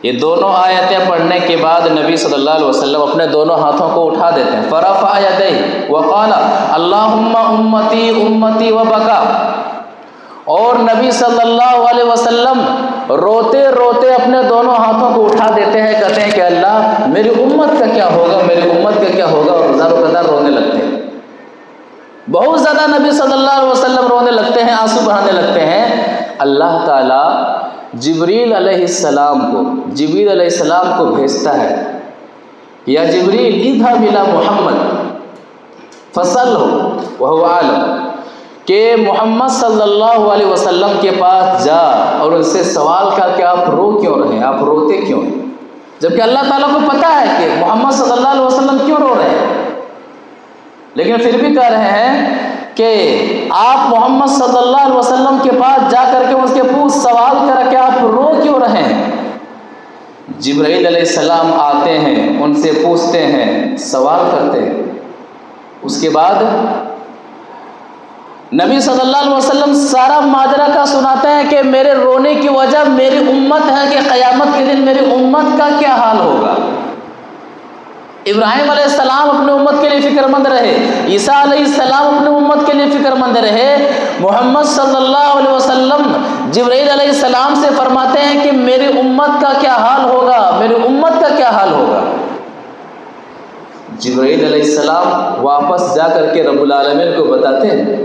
یہ دونوں آیتیں پڑھنے کے بعد نبی صلی اللہ علیہ وسلم اپنے دونوں ہاتھوں کو اٹھا دیتے ہیں. فرفع یدیہ وقال اللہم امتی امتی وبکا، اور نبی صلی اللہ علیہ وسلم روتے روتے اپنے دونوں ہاتھوں کو اٹھا دیتے ہیں، کہتے ہیں کہ اللہ میری امت کا کیا ہوگا، میری امت کا کیا ہوگا، اور زار و قدر رونے لگتے ہیں. بہت زیادہ نبی صلی اللہ علیہ وسلم رونے لگتے ہیں، آنسو بہانے لگتے ہیں. اللہ تعالیٰ جبریل علیہ السلام کو بھیجتا ہے، یا جبریل اذهب الى محمد فسألہ وهو عالم، کہ محمد صلی اللہ علیہ وسلم کے پاس جا اور ان سے سوال کر کہ آپ رو کیوں رہے ہیں، آپ روتے کیوں ہیں، جبکہ اللہ تعالیٰ کو پتہ ہے کہ محمد صلی اللہ علیہ وسلم کیوں رو رہے ہیں، لیکن پھر بھی کہہ رہے ہیں کہ آپ محمد صلی اللہ علیہ وسلم کے پاس جا کر کے اس کے پوچھ سوال کر کہ آپ رو کیوں رہے ہیں. جبرائیل علیہ السلام آتے ہیں، ان سے پوچھتے ہیں، سوال کرتے ہیں. اس کے بعد نبی صلی اللہ علیہ وسلم سارا ماجرا کا سناتے ہیں کہ میرے رونے کی وجہ میری امت ہے، کہ قیامت کے دن میری امت کا کیا حال ہوگا. ابراہیم علیہ السلام اپنے امت کے لیے فکر مند رہے، عیسیٰ علیہ السلام اپنے امت کے لیے فکر مند رہے. محمد صلی اللہ علیہ وسلم جبرائیل علیہ السلام سے فرماتے ہیں کہ میری امت کا کیا حال ہوگا، میری امت کا کیا حال ہوگا. جبرائیل علیہ السلام واپس جا کر کے رب العالمین کو بتاتے ہیں،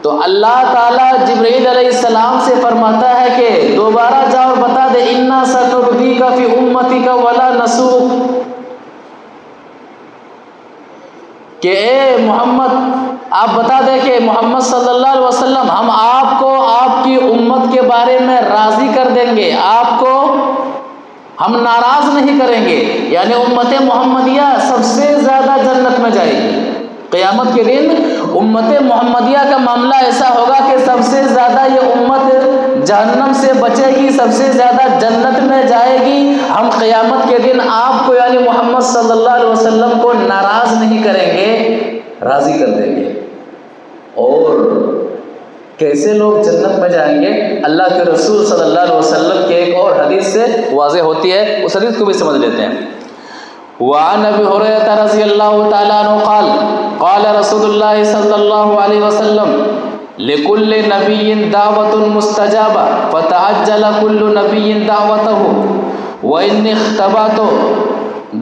تو اللہ تعالیٰ جبرائیل علیہ السلام سے فرماتا ہے کہ دوبارہ جاؤ اور بتا دے انا سنرضیک فی امتک ولا نسوک، کہ اے محمد آپ بتا دیں کہ محمد صلی اللہ علیہ وسلم ہم آپ کو آپ کی امت کے بارے میں راضی کر دیں گے، آپ کو ہم ناراض نہیں کریں گے. یعنی امت محمدیہ سب سے زیادہ جنت میں جائے گی. قیامت کے دن امت محمدیہ کا معاملہ ایسا ہوگا کہ سب سے زیادہ یہ امت جہنم سے بچے گی، سب سے زیادہ جنت میں جائے گی. ہم قیامت کے دن آپ کو یعنی محمد صلی اللہ علیہ وسلم کو ناراض نہیں کریں گے، راضی کر دیں گے. اور کیسے لوگ جنت میں جائیں گے اللہ کے رسول صلی اللہ علیہ وسلم کے ایک اور حدیث سے واضح ہوتی ہے. اس حدیث کو بھی سمجھ لیتے ہیں. وعن ابي هريره رضي الله تعالى عنه قال قال رسول الله صلى الله عليه وسلم لكل نبي دعوة مستجابة فتعجل كل نبي دعوته وإن اختبأت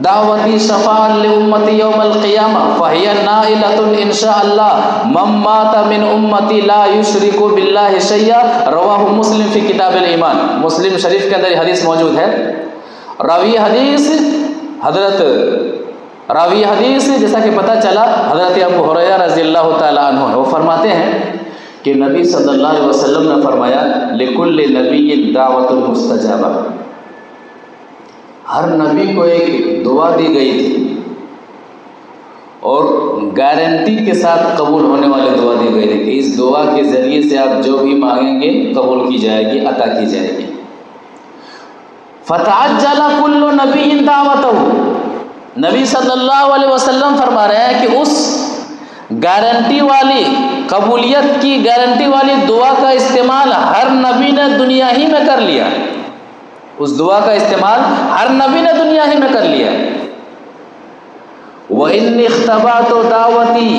دعوتی شفاعۃ لامتی یوم القیامہ فہی نائلۃ ان شاء اللہ من مات من امتی لا یشرک باللہ شیئا رواہ مسلم فی کتاب الایمان. مسلم شریف کے اندر یہ حدیث موجود ہے. راوی حدیث جیسا کہ پتہ چلا حضرت ابو ہریرہ رضی اللہ تعالی عنہ ہے. وہ فرماتے ہیں کہ نبی صلی اللہ علیہ وسلم نے فرمایا لکل نبی دعوت مستجابہ. ہر نبی کو ایک دعا دی گئی تھی اور گارنٹی کے ساتھ قبول ہونے والی دعا دی گئی تھی کہ اس دعا کے ذریعے سے آپ جو بھی مانگیں گے قبول کی جائے گی، عطا کی جائے گی. فتعجل کل نبی دعوتہ. نبی صلی اللہ علیہ وسلم فرما رہے ہیں کہ اس گارنٹی والی قبولیت کی گارنٹی والی دعا کا استعمال ہر نبی نے دنیا ہی میں کر لیا. اس دعا کا استعمال ہر نبی نے دنیا ہی میں کر لیا. وَإِنِّ اخْتَبَعْتُ دَعْوَتِي.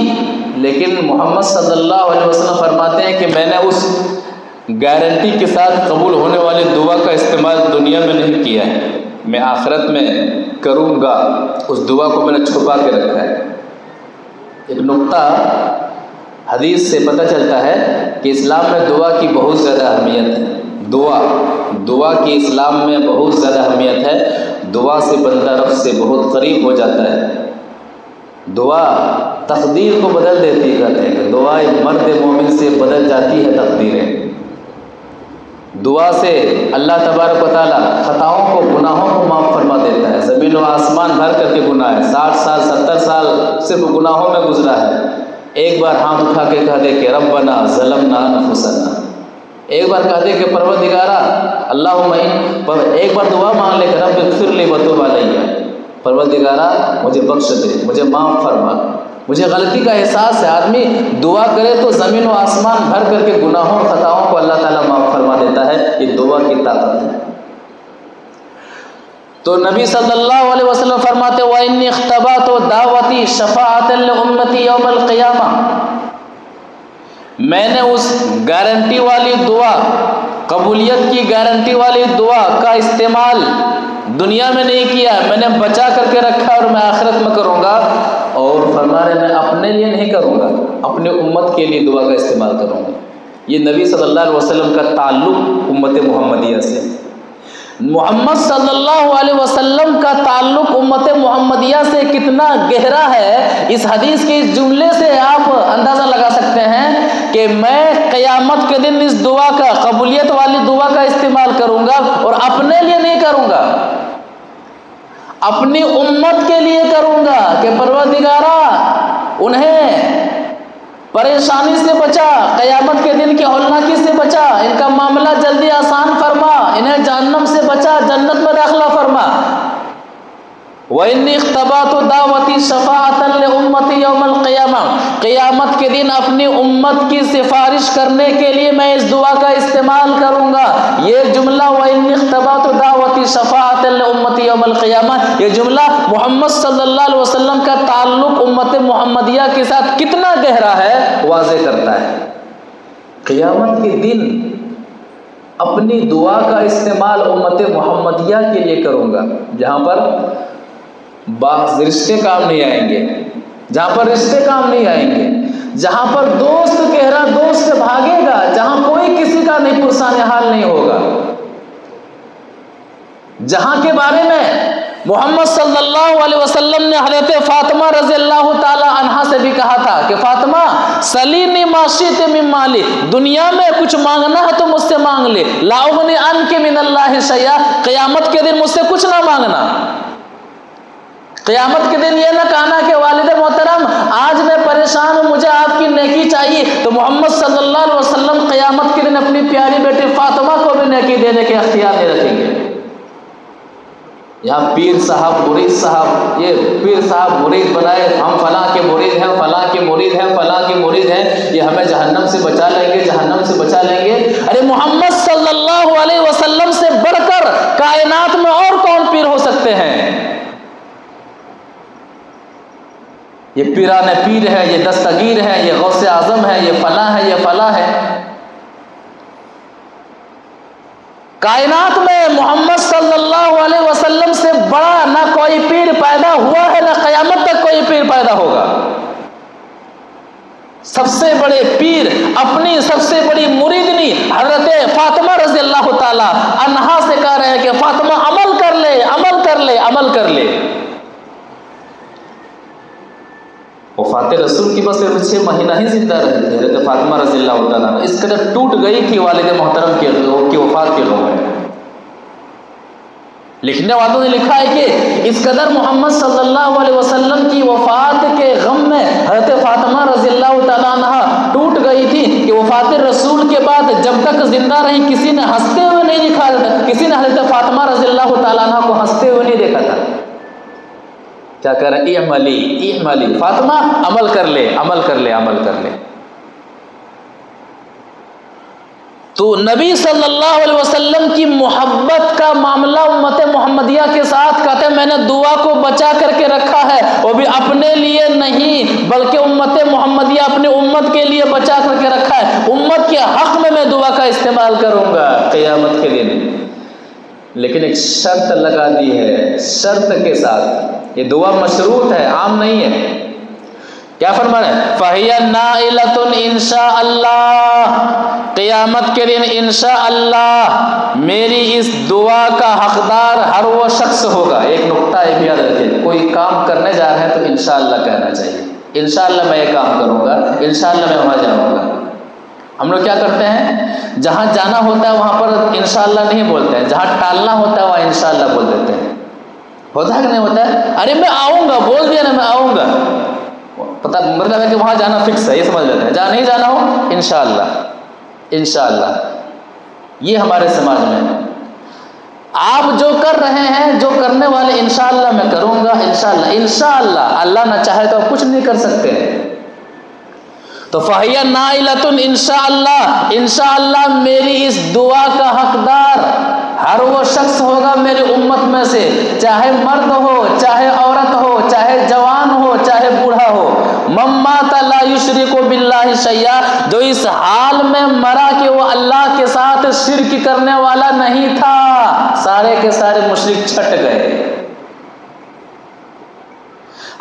لیکن محمد صلی اللہ علیہ وسلم فرماتے ہیں کہ میں نے اس گارنٹی کے ساتھ قبول ہونے والی دعا کا استعمال دنیا میں نہیں کیا ہے، میں آخرت میں کروں گا. اس دعا کو میں نے چھپا کے رکھا ہے. ایک نقطہ حدیث سے پتہ چلتا ہے کہ اسلام میں دعا کی بہت زیادہ اہمیت ہے. دعا کی اسلام میں بہت زیادہ اہمیت ہے. دعا سے بندہ رب سے بہت قریب ہو جاتا ہے. دعا تقدیر کو بدل دیتی کہتے ہیں کہ دعا مرد مومن سے بدل جاتی ہے تقدیریں. دعا سے اللہ تبارک و تعالیٰ خطاؤں کو گناہوں کو معاف فرما دیتا ہے. زمین و آسمان بھر کر کے گناہ ہے، 60 سال 70 سال صرف گناہوں میں گزرا ہے. ایک بار ہاتھ اٹھا کے کہہ دے کہ ربنا ظلمنا انفسنا. ایک بار کہہ دے کہ پروردگارا اللہم ایک بار دعا مانگ لے کہ رب اغفر لی وتوب علیہ. پروردگارا مجھے بخش دے، مجھے معاف فرما، مجھے غلطی کا احساس ہے. آدمی دعا کرے تو زمین و آسمان بھر کر کے گناہوں اور خطاؤں کو اللہ تعالیٰ معاف فرما دیتا ہے. یہ دعا کی طاقت ہے. تو نبی صلی اللہ علیہ وسلم فرماتے وَإِنِّي اخْتَبَعْتُ دَعْوَتِي شَفَاعَةً لِأُمَّتِي يَوْمَ الْقِيَامَةِ. میں نے اس گارنٹی والی دعا، قبولیت کی گارنٹی والی دعا کا استعمال دنیا میں نہیں کیا، میں نے بچا کر کے رکھا اور میں آخرت میں کروں گا. اور فرما رہے میں اپنے لیے نہیں کروں گا، اپنے امت کے لیے دعا کا استعمال کروں گا. یہ نبی صلی اللہ علیہ وسلم کا تعلق امت محمدیہ سے. محمد صلی اللہ علیہ وسلم کا تعلق امت محمدیہ سے کتنا گہرا ہے، اس حدیث کے اس جملے سے آپ اندازہ لگا سکتے ہیں کہ میں قیامت کے دن اس دعا کا، قبولیت والی دعا کا استعمال کروں گا اور اپنے لیے نہیں کروں گا، اپنی امت کے لیے کروں گا کہ پروردگارا انہیں پریشانی سے بچا، قیامت کے دن کی ہولناکی سے بچا، ان کا معاملہ جلدی آسان فرما، انہیں جہنم سے بچا، جنت میں داخلہ فرما. وَإِنِّي اخْتَبَعْتُ دَعْوَتِي شَفَاعَةً لِأُمَّتِي يَوْمَ الْقِيَامَةِ. قیامت کے دن اپنی امت کی سفارش کرنے کے لیے میں اس دعا کا استعمال کروں گا. یہ جملہ وَإِنِّي اخْتَبَعْتُ دَعْوَتِي شَفَاعَةً لِأُمَّتِي يَوْمَ الْقِيَامَةِ، یہ جملہ محمد صلی اللہ علیہ وسلم کا تعلق امت محمدیہ کے ساتھ کتنا گہرا ہے واضح کرتا ہے. قیامت کے دن اپنی دعا کا استعمال امت محمدیہ کے لیے کروں گا، جہاں پر رشتے کام نہیں آئیں گے، جہاں پر رشتے کام نہیں آئیں گے، جہاں پر دوست کہہ رہا دوست سے بھاگے گا، جہاں کوئی کسی کا نہیں پرسان حال نہیں ہوگا، جہاں کے بارے میں محمد صلی اللہ علیہ وسلم نے حضرت فاطمہ رضی اللہ تعالی عنہا سے بھی کہا تھا کہ فاطمہ سلینی ما شئت من مالی، دنیا میں کچھ مانگنا ہے تو مجھ سے مانگ لے، لا اغنی عنک من اللہ شیئا، قیامت کے دن مجھ سے کچھ نہ مانگنا. قیامت کے دن یہ نہ کہنا کہ والد محترم آج میں پریشان ہوں، مجھے آپ کی نیکی چاہیے، تو محمد صلی اللہ علیہ وسلم قیامت کے دن اپنی پیاری بیٹی فاطمہ کو بھی نیکی دینے کے اختیار نہیں رکھیں گے. یہاں پیر صاحب مرید صاحب، یہ پیر صاحب مرید بنائے، ہم فلاں کے مرید ہیں، فلاں کے مرید ہیں، فلاں کے مرید ہیں، یہ ہمیں جہنم سے بچا لیں گے، جہنم سے بچا لیں گے. ارے محمد صلی اللہ علیہ وسلم سے بڑھ کر کائنات میں اور کون پیر ہو سکتے ہیں؟ یہ پیران پیر ہے، یہ دستگیر ہے، یہ غوث اعظم ہے، یہ فلاں ہے، یہ فلاں ہے. کائنات میں محمد صلی اللہ علیہ وسلم سے بڑا نہ کوئی کوئی پیر پیدا ہوا ہے نہ قیامت تک کوئی پیر پیدا ہوگا۔ سب سے بڑے پیر، اپنی سب سے بڑی مریدنی حضرت فاطمہ رضی اللہ تعالی عنہا سے کہہ رہے ہیں کہ فاطمہ عمل کر لے، عمل کر لے، عمل کر لے۔ وفات رسول کی بس 6 مہینہ ہی زندہ رہی تھی حضرت فاطمہ رضی اللہ تعالیٰ، اس قدر ٹوٹ گئی تھی والد محترم کی وفات کے روح میں۔ لکھنے والوں نے لکھا ہے کہ اس قدر محمد صلی اللہ علیہ وسلم کی وفات کے غم میں حضرت فاطمہ رضی اللہ تعالیٰ عنہ ٹوٹ گئی تھی کہ وفات رسول کے بعد جب تک زندہ رہی کسی نے ہنستے ہوئے نہیں دیکھا، کسی نے حضرت فاطمہ رضی اللہ تعالیٰ عنہ کو ہنستے ہوئے نہیں دیکھا تھا۔ کیا کہہ رہے ہیں؟ اعملی اعملی، فاطمہ عمل کر لے، عمل کر لے، عمل کر لے۔ تو نبی صلی اللہ علیہ وسلم کی محبت کا معاملہ امت محمدیہ کے ساتھ کہتے ہیں میں نے دعا کو بچا کر کے رکھا ہے، وہ بھی اپنے لیے نہیں بلکہ امت محمدیہ اپنے امت کے لیے بچا کر کے رکھا ہے۔ امت کے حق میں دعا کا استعمال کروں گا قیامت کے دن، لیکن ایک شرط لگا دی ہے، شرط کے ساتھ۔ یہ دعا مشروط ہے، عام نہیں ہے۔ کیا فرما رہے ہیں؟ فَهِيَ نَائِلَةٌ انشاء اللہ، قیامت کے دن انشاءاللہ میری اس دعا کا حقدار ہر وہ شخص ہوگا۔ ایک نقطہ یہ بھی یاد رکھیں، کوئی کام کرنے جا رہے ہیں تو انشاءاللہ کہنا چاہیے، انشاءاللہ میں یہ کام کروں گا، انشاءاللہ میں وہاں جاؤں گا۔ ہم لوگ کیا کرتے ہیں، جہاں جانا ہوتا ہے وہاں پر انشاءاللہ نہیں بولتے ہیں، جہاں ٹالنا ہوتا ہے وہاں انشاءاللہ بول دیتے ہیں۔ ہوتا ہے کہ نہیں ہوتا ہے؟ ارے میں آؤں گا، بول دیا نا میں آؤں گا، پتہ مطلب ہے کہ وہاں جانا فکس ہے، یہ سمجھ لیتے ہیں۔ جہاں نہیں جانا ہو انشاءاللہ، انشاءاللہ۔ یہ ہمارے سماج میں آپ جو کر رہے ہیں، جو کرنے والے انشاءاللہ میں کروں گا، انشاءاللہ، انشاءاللہ، اللہ نہ چاہے تو آپ کچھ نہیں کر سکتے ہیں۔ تو فَهِيَ نَائِلَةٌ انشاءاللہ، انشاءاللہ میری اس دعا کا حقدار ہر وہ شخص ہوگا میری امت میں سے، چاہے مرد ہو، چاہے عورت ہو، چاہے جوان ہو، چاہے بوڑھا ہو۔ مَن مَاتَ لَا يُشْرِكُ بِاللَّهِ شَيْئًا، جو اس حال میں مرا کہ وہ اللہ کے ساتھ شرک کرنے والا نہیں تھا، سارے کے سارے مشرک چھٹ گئے۔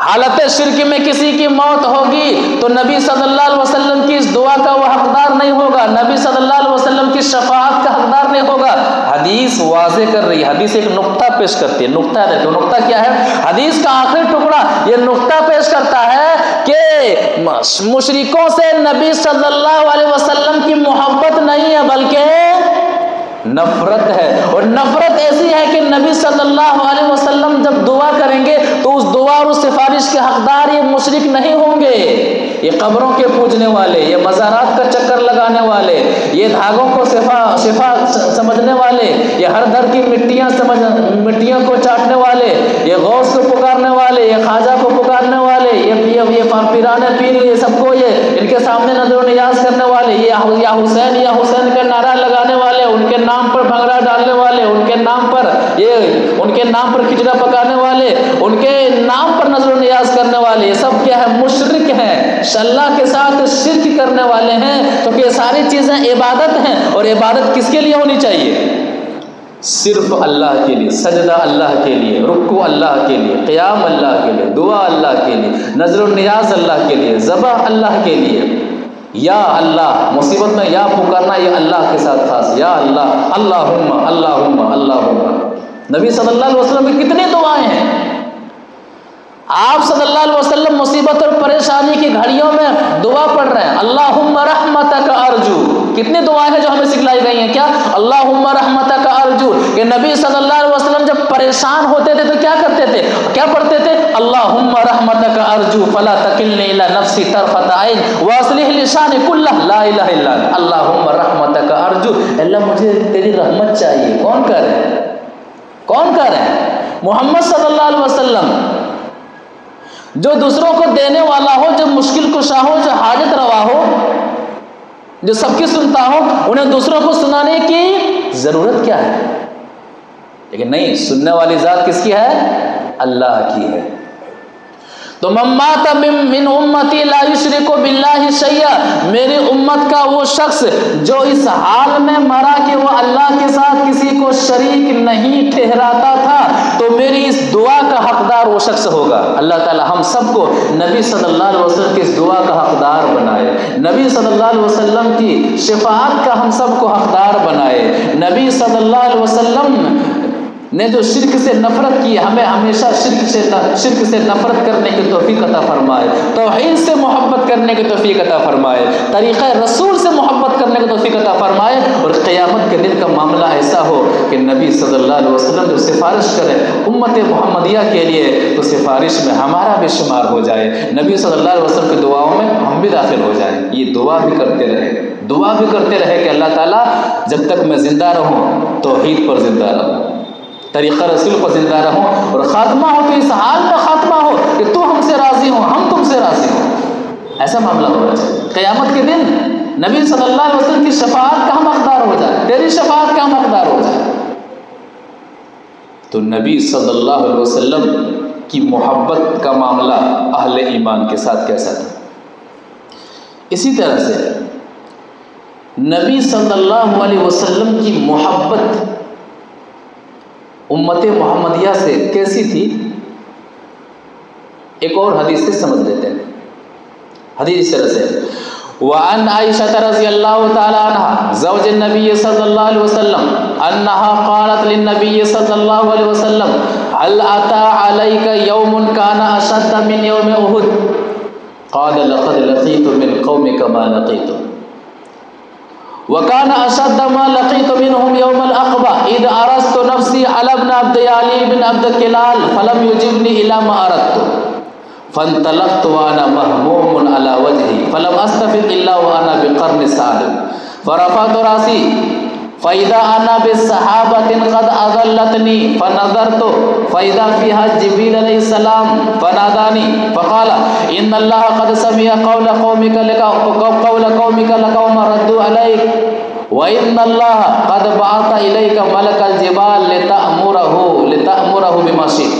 حالت شرک میں کسی کی موت ہوگی تو نبی صلی اللہ علیہ وسلم کی اس دعا کا وہ حقدار نہیں ہوگا، نبی صلی اللہ علیہ وسلم کی شفاعت کا حقدار نہیں ہوگا۔ حدیث واضح کر رہی ہے، حدیث ایک نقطہ پیش کرتی ہے، نقطہ دیکھو، نقطہ کیا ہے؟ حدیث کا آخری ٹکڑا یہ نقطہ پیش کرتا ہے کہ مشرکوں سے نبی صلی اللہ علیہ وسلم کی محبت نہیں ہے بلکہ نفرت ہے، اور نفرت ایسی ہے کہ نبی صلی اللہ علیہ وسلم جب دعا کریں گے تو اس دعا اور اس سفارش کے حقدار یہ مشرک نہیں ہوں گے، یہ قبروں کے پوجنے والے، یہ مزارات کا چکر لگانے والے، یہ دھاگوں کو شفا سمجھنے والے، یہ ہر در کی مٹیوں کو چاٹنے والے، یہ غوث کو پکارنے والے، یہ خواجہ کو پکارنے والے، یہ پیرانے پیر، یہ سب کو یہ ان کے سامنے نظر و نیاز کرنے والے، یہ یا حسین کا نعرہ لگانے والے، ان کے نام پر بھنگڑا ڈالنے والے، ان کے نام پر کھچڑا پکانے والے، ان کے نام پر نظر و نیاز کرنے والے، یہ سب کیا ہے؟ مشرک ہیں، اللہ کے ساتھ شرک کرنے والے ہیں۔ تو یہ ساری چیزیں عبادت ہیں، اور عبادت کس کے لیے ہونی چاہیے؟ صرف اللہ کے لیے، سجدہ اللہ کے لیے، رکوع اللہ کے لیے، قیام اللہ کے لیے، دعا اللہ کے لیے، نظر و نیاز اللہ کے لیے، ذبح اللہ کے لیے۔ یا اللہ، مصیبت میں یا پکارنا یہ اللہ کے ساتھ خاص، یا اللہ، اللہم اللہم اللہم۔ نبی صلی اللہ علیہ وسلم کی کتنی دعائیں ہیں، آپ صلی اللہ علیہ وسلم مصیبت اور پریشانی کی گھڑیوں میں دعا پڑھ رہے ہیں، اللہم رحمتک ارجو۔ کتنی دعائیں ہیں جو ہمیں سکھلائی گئی ہیں، کیا؟ اللہم رحمتک ارجو، کہ نبی صلی اللہ علیہ وسلم جب پریشان ہوتے تھے تو کیا کرتے تھے، کیا پڑھتے تھے؟ اللہم رحمتک ارجو فلا تکلنی الی نفسی طرفۃ عین واصلح لی شانی کلہ لا الہ الا انت۔ اللہم رحمتک ارجو، اللہ مجھے تیری رحمت چاہیے۔ کون کہہ رہے ہیں؟ کون کہہ رہے ہیں؟ محمد صلی اللہ علیہ وسلم، جو دوسروں کو دینے والا ہو، جو مشکل کشا ہو، جو حاجت روا ہو، جو سب کی سنتا ہو، انہیں دوسروں کو سنانے کی ضرورت کیا ہے؟ لیکن نہیں، سننے والی ذات کس کی ہے؟ اللہ کی ہے۔ تو من مات من امتی لا یشرک باللہ شیئا، میری امت کا وہ شخص جو اس حال میں مرا کہ وہ اللہ کے ساتھ کسی کو شریک نہیں ٹھہراتا تھا، تو میری اس دعا کا حقدار وہ شخص ہوگا۔ اللہ تعالی ہم سب کو نبی صلی اللہ علیہ وسلم کی اس دعا کا حقدار بنائے، نبی صلی اللہ علیہ وسلم کی شفاعت کا ہم سب کو حقدار بنائے۔ نبی صلی اللہ علیہ وسلم نے جو شرک سے نفرت کی، ہمیں ہمیشہ شرک سے نفرت کرنے کی توفیق عطا فرمائے، توحید سے محبت کرنے کی توفیق عطا فرمائے، طریقہ رسول سے محبت کرنے کی توفیق عطا فرمائے، اور قیامت کے دن کا معاملہ ایسا ہو کہ نبی صلی اللہ علیہ وسلم جو سفارش کرے امت محمدیہ کے لیے تو سفارش میں ہمارا بھی شمار ہو جائے، نبی صلی اللہ علیہ وسلم کی دعاؤں میں ہم بھی داخل ہو جائیں۔ یہ دعا بھی کرتے رہے کہ اللہ تعالیٰ جب تک میں زندہ رہوں توحید پر زندہ رہوں، طریقہ رسول پر زندہ رہوں، اور خاتمہ ہو تو اس حال میں خاتمہ ہو کہ تو ہم سے راضی ہو، ہم تم سے راضی ہوں، ایسا معاملہ ہونا چاہیے۔ قیامت کے دن نبی صلی اللہ علیہ وسلم کی شفاعت کا ہم حقدار ہو جائے، تیری شفاعت کا ہم حقدار ہو جائے۔ تو نبی صلی اللہ علیہ وسلم کی محبت کا معاملہ اہل ایمان کے ساتھ کیسا تھا؟ اسی طرح سے نبی صلی اللہ علیہ وسلم کی محبت امت محمدیہ سے کیسی تھی؟ ایک اور حدیث سے سمجھ لیتے ہیں۔ حدیث اس طرح سے وعن عائشہ رضی اللہ تعالی عنہ زوج النبی صلی اللہ علیہ وسلم انها قالت للنبی صلی اللہ علیہ وسلم هل اتى عليك يوم كان اشد من يوم احد قال لقد لقيت من قومك ما لقيت وكان اشد ما لقيت منهم يوم العقبة اذ ارست نفسي على ابن عبد يالي بن عبد كلال فلم يجبني الى ما اردت فانطلقت وانا مهموم على وجهي فلم استفق الا وانا بقرن سالم فرفعت راسي فاذا انا بالسحابة قد اظلتني فنظرت فاذا فيها جبريل عليه السلام فناداني فقال ان الله قد سمع قول قومك لك وما ردوا عليك وان الله قد بعث اليك ملك الجبال لتأمره بما شئت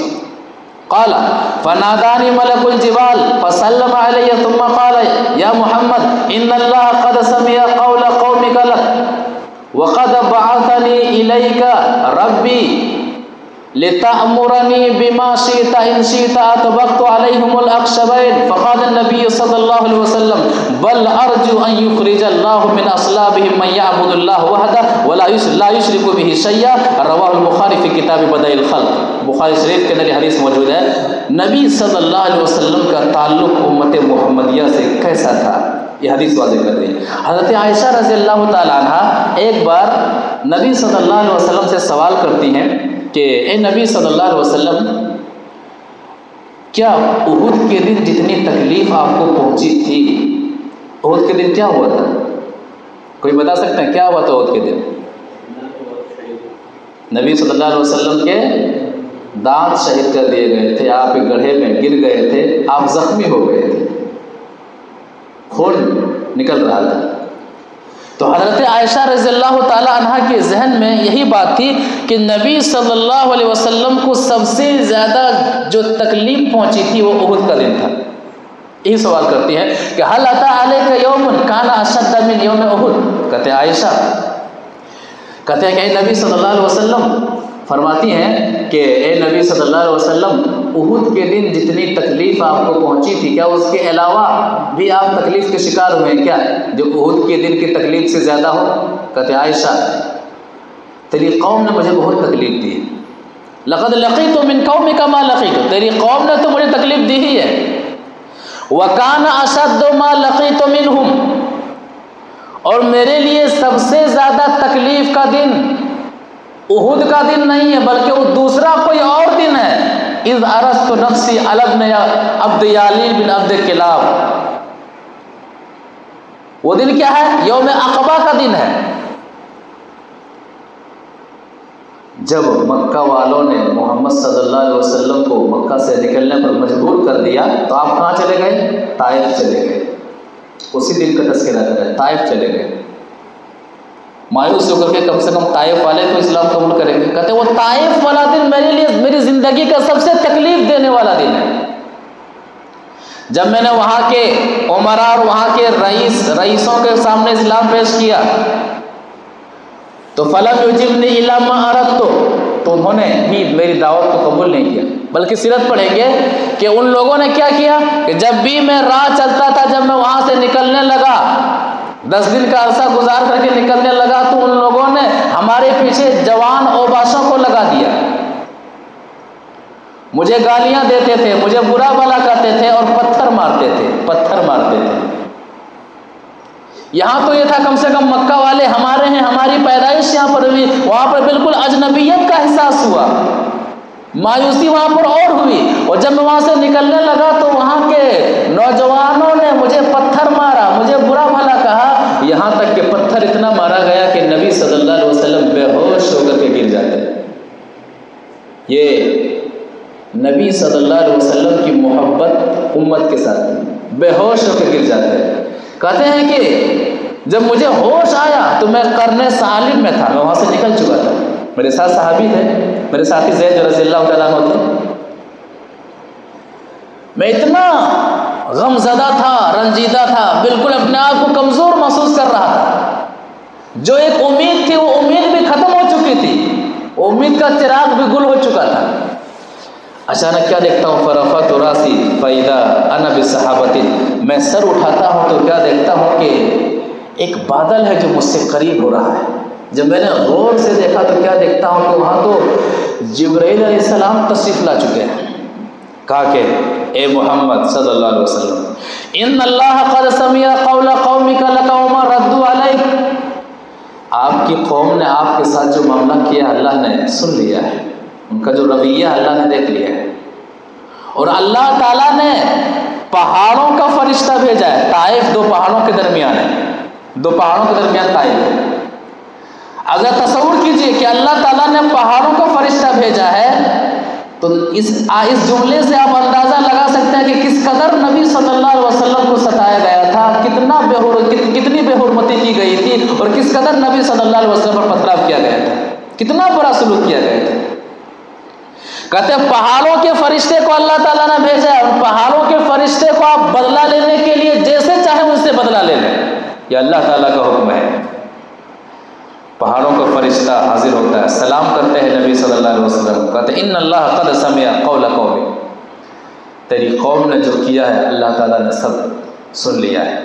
قال فناداني ملك الجبال فسلم علي ثم قال يا محمد ان الله قد سمع قول قومك لك وقد بعثني إليك ربي لتأمرني بما شئت إن شئت أطبقت عليهم الأخشبين فقال النبي صلى الله عليه وسلم بل أرجو أن يخرج الله من أصلابهم من يعبد الله وحده ولا يشرك به شيئا رواه البخاري في كتاب بدائع الخلق۔ بخاری شریف کے اندر یہ حدیث موجود ہے۔ نبی صلی اللہ علیہ وسلم کا تعلق امت محمدیہ سے کیسا تھا یہ حدیث واضح کر رہی ہے۔ حضرت عائشہ رضی اللہ تعالی عنہ ایک بار نبی صلی اللہ علیہ وسلم سے سوال کرتی ہیں کہ اے نبی صلی اللہ علیہ وسلم کیا احد کے دن جتنی تکلیف آپ کو پہنچی تھی، احد کے دن کیا ہوا تھا؟ کوئی بتا سکتا ہے کیا ہوا تھا احد کے دن؟ نبی صلی اللہ علیہ وسلم کے دانت شہید کر دیے گئے تھے، آپ ایک گڑھے میں گر گئے تھے، آپ زخمی ہو گئے تھے، خون نکل رہا تھا۔ تو حضرت عائشہ رضی اللہ تعالی عنہ کے ذہن میں یہی بات تھی کہ نبی صلی اللہ علیہ وسلم کو سب سے زیادہ جو تکلیف پہنچی تھی وہ احد کا دن تھا۔ یہی سوال کرتی ہیں کہ حل اتی علیک یوم کان اشد من یوم احد، کہتے ہیں عائشہ، کہتے ہیں کہ اے نبی صلی اللہ علیہ وسلم، فرماتی ہیں کہ اے نبی صلی اللہ علیہ وسلم احد کے دن جتنی تکلیف آپ کو پہنچی تھی کیا اس کے علاوہ بھی آپ تکلیف کے شکار ہوئے کیا جو احد کے دن کی تکلیف سے زیادہ ہو؟ کہتے عائشہ تیری قوم نے مجھے بہت تکلیف دی، لقد لقیت من قومک ما لقیت، تیری قوم نے تو مجھے تکلیف دی ہی ہے، وکان اشد ما لقیت منہم، اور میرے لیے سب سے زیادہ تکلیف کا دن احد کا دن نہیں ہے بلکہ وہ دوسرا کوئی اور دن ہے، اذ ارست نفسی علی ابن عبد یالی بن عبد کلاب، وہ دن کیا ہے؟ یوم عقبہ کا دن ہے۔ جب مکہ والوں نے محمد صلی اللہ علیہ وسلم کو مکہ سے نکلنے پر مجبور کر دیا تو آپ کہاں چلے گئے؟ طائف چلے گئے۔ اسی دن کا تذکرہ کریں، طائف چلے گئے، مایوس ہو کر کے کم سے کم طائف والے تو اسلام قبول کریں گے۔ کہتے وہ طائف والا دن میرے لیے میری زندگی کا سب سے تکلیف دینے والا دن ہے۔ جب میں نے وہاں کے عمرا اور وہاں کے رئیسوں کے سامنے اسلام پیش کیا تو فلم یجبنی الی ما اردت، تو انہوں نے بھی میری دعوت کو قبول نہیں کیا، بلکہ سیرت پڑھیں گے کہ ان لوگوں نے کیا کیا کہ جب بھی میں راہ چلتا تھا، جب میں وہاں سے نکلنے لگا، 10 دن کا عرصہ گزار کر کے نکلنے لگا، تو ان لوگوں نے ہمارے پیچھے جوان اوباشوں کو لگا دیا، مجھے گالیاں دیتے تھے، مجھے برا بھلا کرتے تھے اور پتھر مارتے تھے۔ یہاں تو یہ تھا کم سے کم مکہ والے ہمارے ہیں، ہماری پیدائش یہاں پر ہوئی، وہاں پر بالکل اجنبیت کا احساس ہوا، مایوسی وہاں پر اور ہوئی، اور جب میں وہاں سے نکلنے لگا تو وہاں کے نوجوانوں نے مجھے پتھر مارا، مجھے برا بھلا کہا، یہاں تک کہ پتھر اتنا مارا گیا کہ نبی صلی اللہ علیہ وسلم بے ہوش ہو کر کے گر جاتے۔ یہ نبی صلی اللہ علیہ وسلم کی محبت امت کے ساتھ تھی، بے ہوش ہو کے گر جاتے ہیں۔ کہتے ہیں کہ جب مجھے ہوش آیا تو میں قرن ثالب میں تھا، میں وہاں سے نکل چکا تھا، میرے ساتھ صحابی تھے، میرے ساتھی زید رضی اللہ تعالیٰ عنہ تھے، میں اتنا غم زدہ تھا، رنجیدہ تھا، بالکل اپنے آپ کو کمزور محسوس کر رہا تھا، جو ایک امید تھی وہ امید بھی ختم ہو چکی تھی، امید کا چراغ بھی گل ہو چکا تھا۔ اچانک کیا دیکھتا ہوں، فرفعت راسی فاذا انا بصحابۃ، میں سر اٹھاتا ہوں تو کیا دیکھتا ہوں کہ ایک بادل ہے جو مجھ سے قریب ہو رہا ہے۔ جب میں نے غور سے دیکھا تو کیا دیکھتا ہوں کہ وہاں تو جبرائیل علیہ السلام تشریف لا چکے ہیں۔ کہا کہ اے محمد صلی اللہ علیہ وسلم، ان اللہ قد سمع قول قومک لک وما ردوا علیک، آپ کی قوم نے آپ کے ساتھ جو معاملہ کیا اللہ نے سن لیا ہے، ان کا جو رویہ اللہ نے دیکھ لیا ہے، اور اللہ تعالیٰ نے پہاڑوں کا فرشتہ بھیجا ہے۔ طائف 2 پہاڑوں کے درمیان ہے، 2 پہاڑوں کے درمیان طائف ہے۔ اگر تصور کیجئے کہ اللہ تعالیٰ نے پہاڑوں کا فرشتہ بھیجا ہے تو اس جملے سے آپ اندازہ لگا سکتے ہیں کہ کس قدر نبی صلی اللہ علیہ وسلم کو ستایا گیا تھا، کتنی بے حرمتی کی گئی تھی، اور کس قدر نبی صلی اللہ علیہ وسلم پر پتھراؤ کیا گیا تھا، کتنا برا سلوک کیا گیا تھا۔ کہتے ہیں پہاڑوں کے فرشتے کو اللہ تعالیٰ نے بھیجا ہے، ان پہاڑوں کے فرشتے کو آپ بدلہ لینے کے لیے جیسے چاہیں ان سے بدلہ لے لیں، یہ اللہ تعالیٰ کا حکم ہے۔ پہاڑوں کا فرشتہ حاضر ہوتا ہے، سلام کرتے ہیں نبی صلی اللہ علیہ وسلم، کہتے ہیں ان اللہ قد سمع قول قومک، تیری قوم نے جو کیا ہے اللہ تعالیٰ نے سب سن لیا ہے۔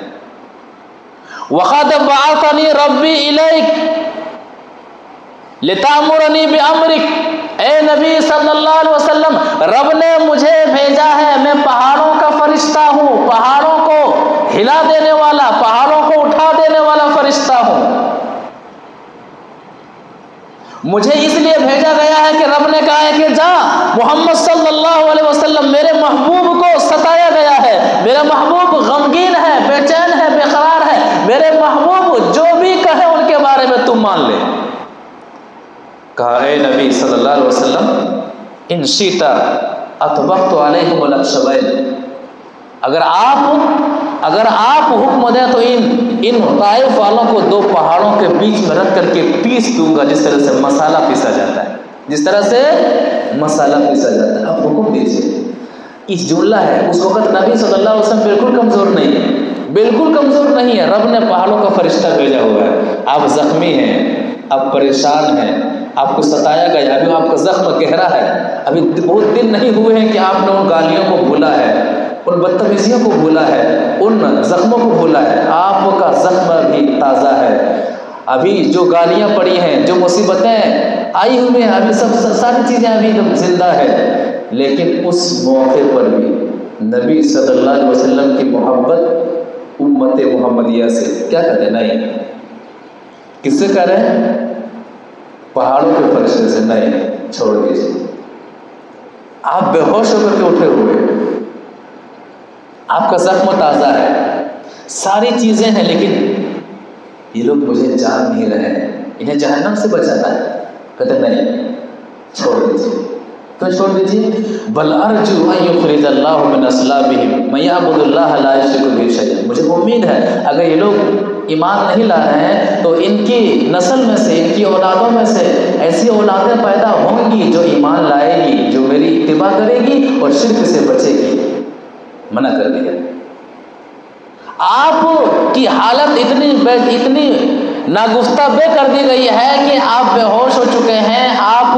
وقد بعثنی ربی الیک لتأمرنی بأمرک، اے نبی صلی اللہ علیہ وسلم، رب نے مجھے بھیجا ہے، میں پہاڑوں کا فرشتہ ہوں، پہاڑوں کو ہلا دینے والا، پہاڑوں کو اٹھا دینے والا فرشتہ ہوں۔ مجھے اس لیے بھیجا گیا ہے کہ رب نے کہا ہے کہ جا محمد صلی اللہ علیہ وسلم، میرے محبوب کو ستایا گیا ہے، میرا محبوب غمگین ہے، بے چین ہے، بے قرار ہے، میرے محبوب جو بھی کہے ان کے بارے میں تم مان لے۔ کہا اے نبی صلی اللہ علیہ وسلم، ان شئت اطبقت علیہم الاخشبین، اگر آپ حکم دیں تو ان طائف والوں کو 2 پہاڑوں کے بیچ میں رکھ کر کے پیس دوں گا، جس طرح سے مسالہ پیسا جاتا ہے، جس طرح سے مسالہ پیسا جاتا ہے، آپ حکم دیجیے۔ اس جملہ ہے، اس وقت نبی صلی اللہ علیہ وسلم بالکل کمزور نہیں ہے، بالکل کمزور نہیں ہے، رب نے پہاڑوں کا فرشتہ بھیجا ہوا ہے، آپ زخمی ہیں، آپ پریشان ہیں، آپ کو ستایا گیا، ابھی آپ کا زخم گہرا ہے، ابھی بہت دن نہیں ہوئے ہیں کہ آپ نے ان گالیوں کو بھولا ہے، ان بدتمیزیوں کو بھولا ہے، ان زخموں کو بھولا ہے، آپ کا زخم ابھی تازہ ہے، ابھی جو گالیاں پڑی ہیں، جو مصیبتیں آئی ہوئی ہیں، ابھی ساری چیزیں ابھی زندہ ہے، لیکن اس موقع پر بھی نبی صلی اللہ علیہ وسلم کی محبت امت محمدیہ سے کیا کہتے ہیں، نہیں، کس سے کہہ رہے ہیں؟ پہاڑوں کے فرشتے سے، نہیں، چھوڑ دیجیے، آپ بے ہوش ہو کر کے اٹھے ہوئے، آپ کا زخم تازہ ہے، ساری چیزیں ہیں، لیکن یہ لوگ مجھے جان نہیں رہے ہیں، انہیں جہنم سے بچانا ہے، کہتے نہیں، چھوڑ دیجیے۔ تو چھوڑ دیجیے، بل ارجو ان یخرج اللہ من اصلابہم من یعبد اللہ لا یشرک بہ شیئا، مجھے امید ہے اگر یہ لوگ ایمان نہیں لا رہے ہیں تو ان کی نسل میں سے، ان کی اولادوں میں سے ایسی اولادیں پیدا ہوں گی جو ایمان لائے گی، جو میری اتباع کرے گی اور شرک سے بچے گی۔ منع کر دیا۔ آپ کی حالت اتنی ناگفتہ بے کر دی گئی ہے کہ آپ بے ہوش ہو چکے ہیں، آپ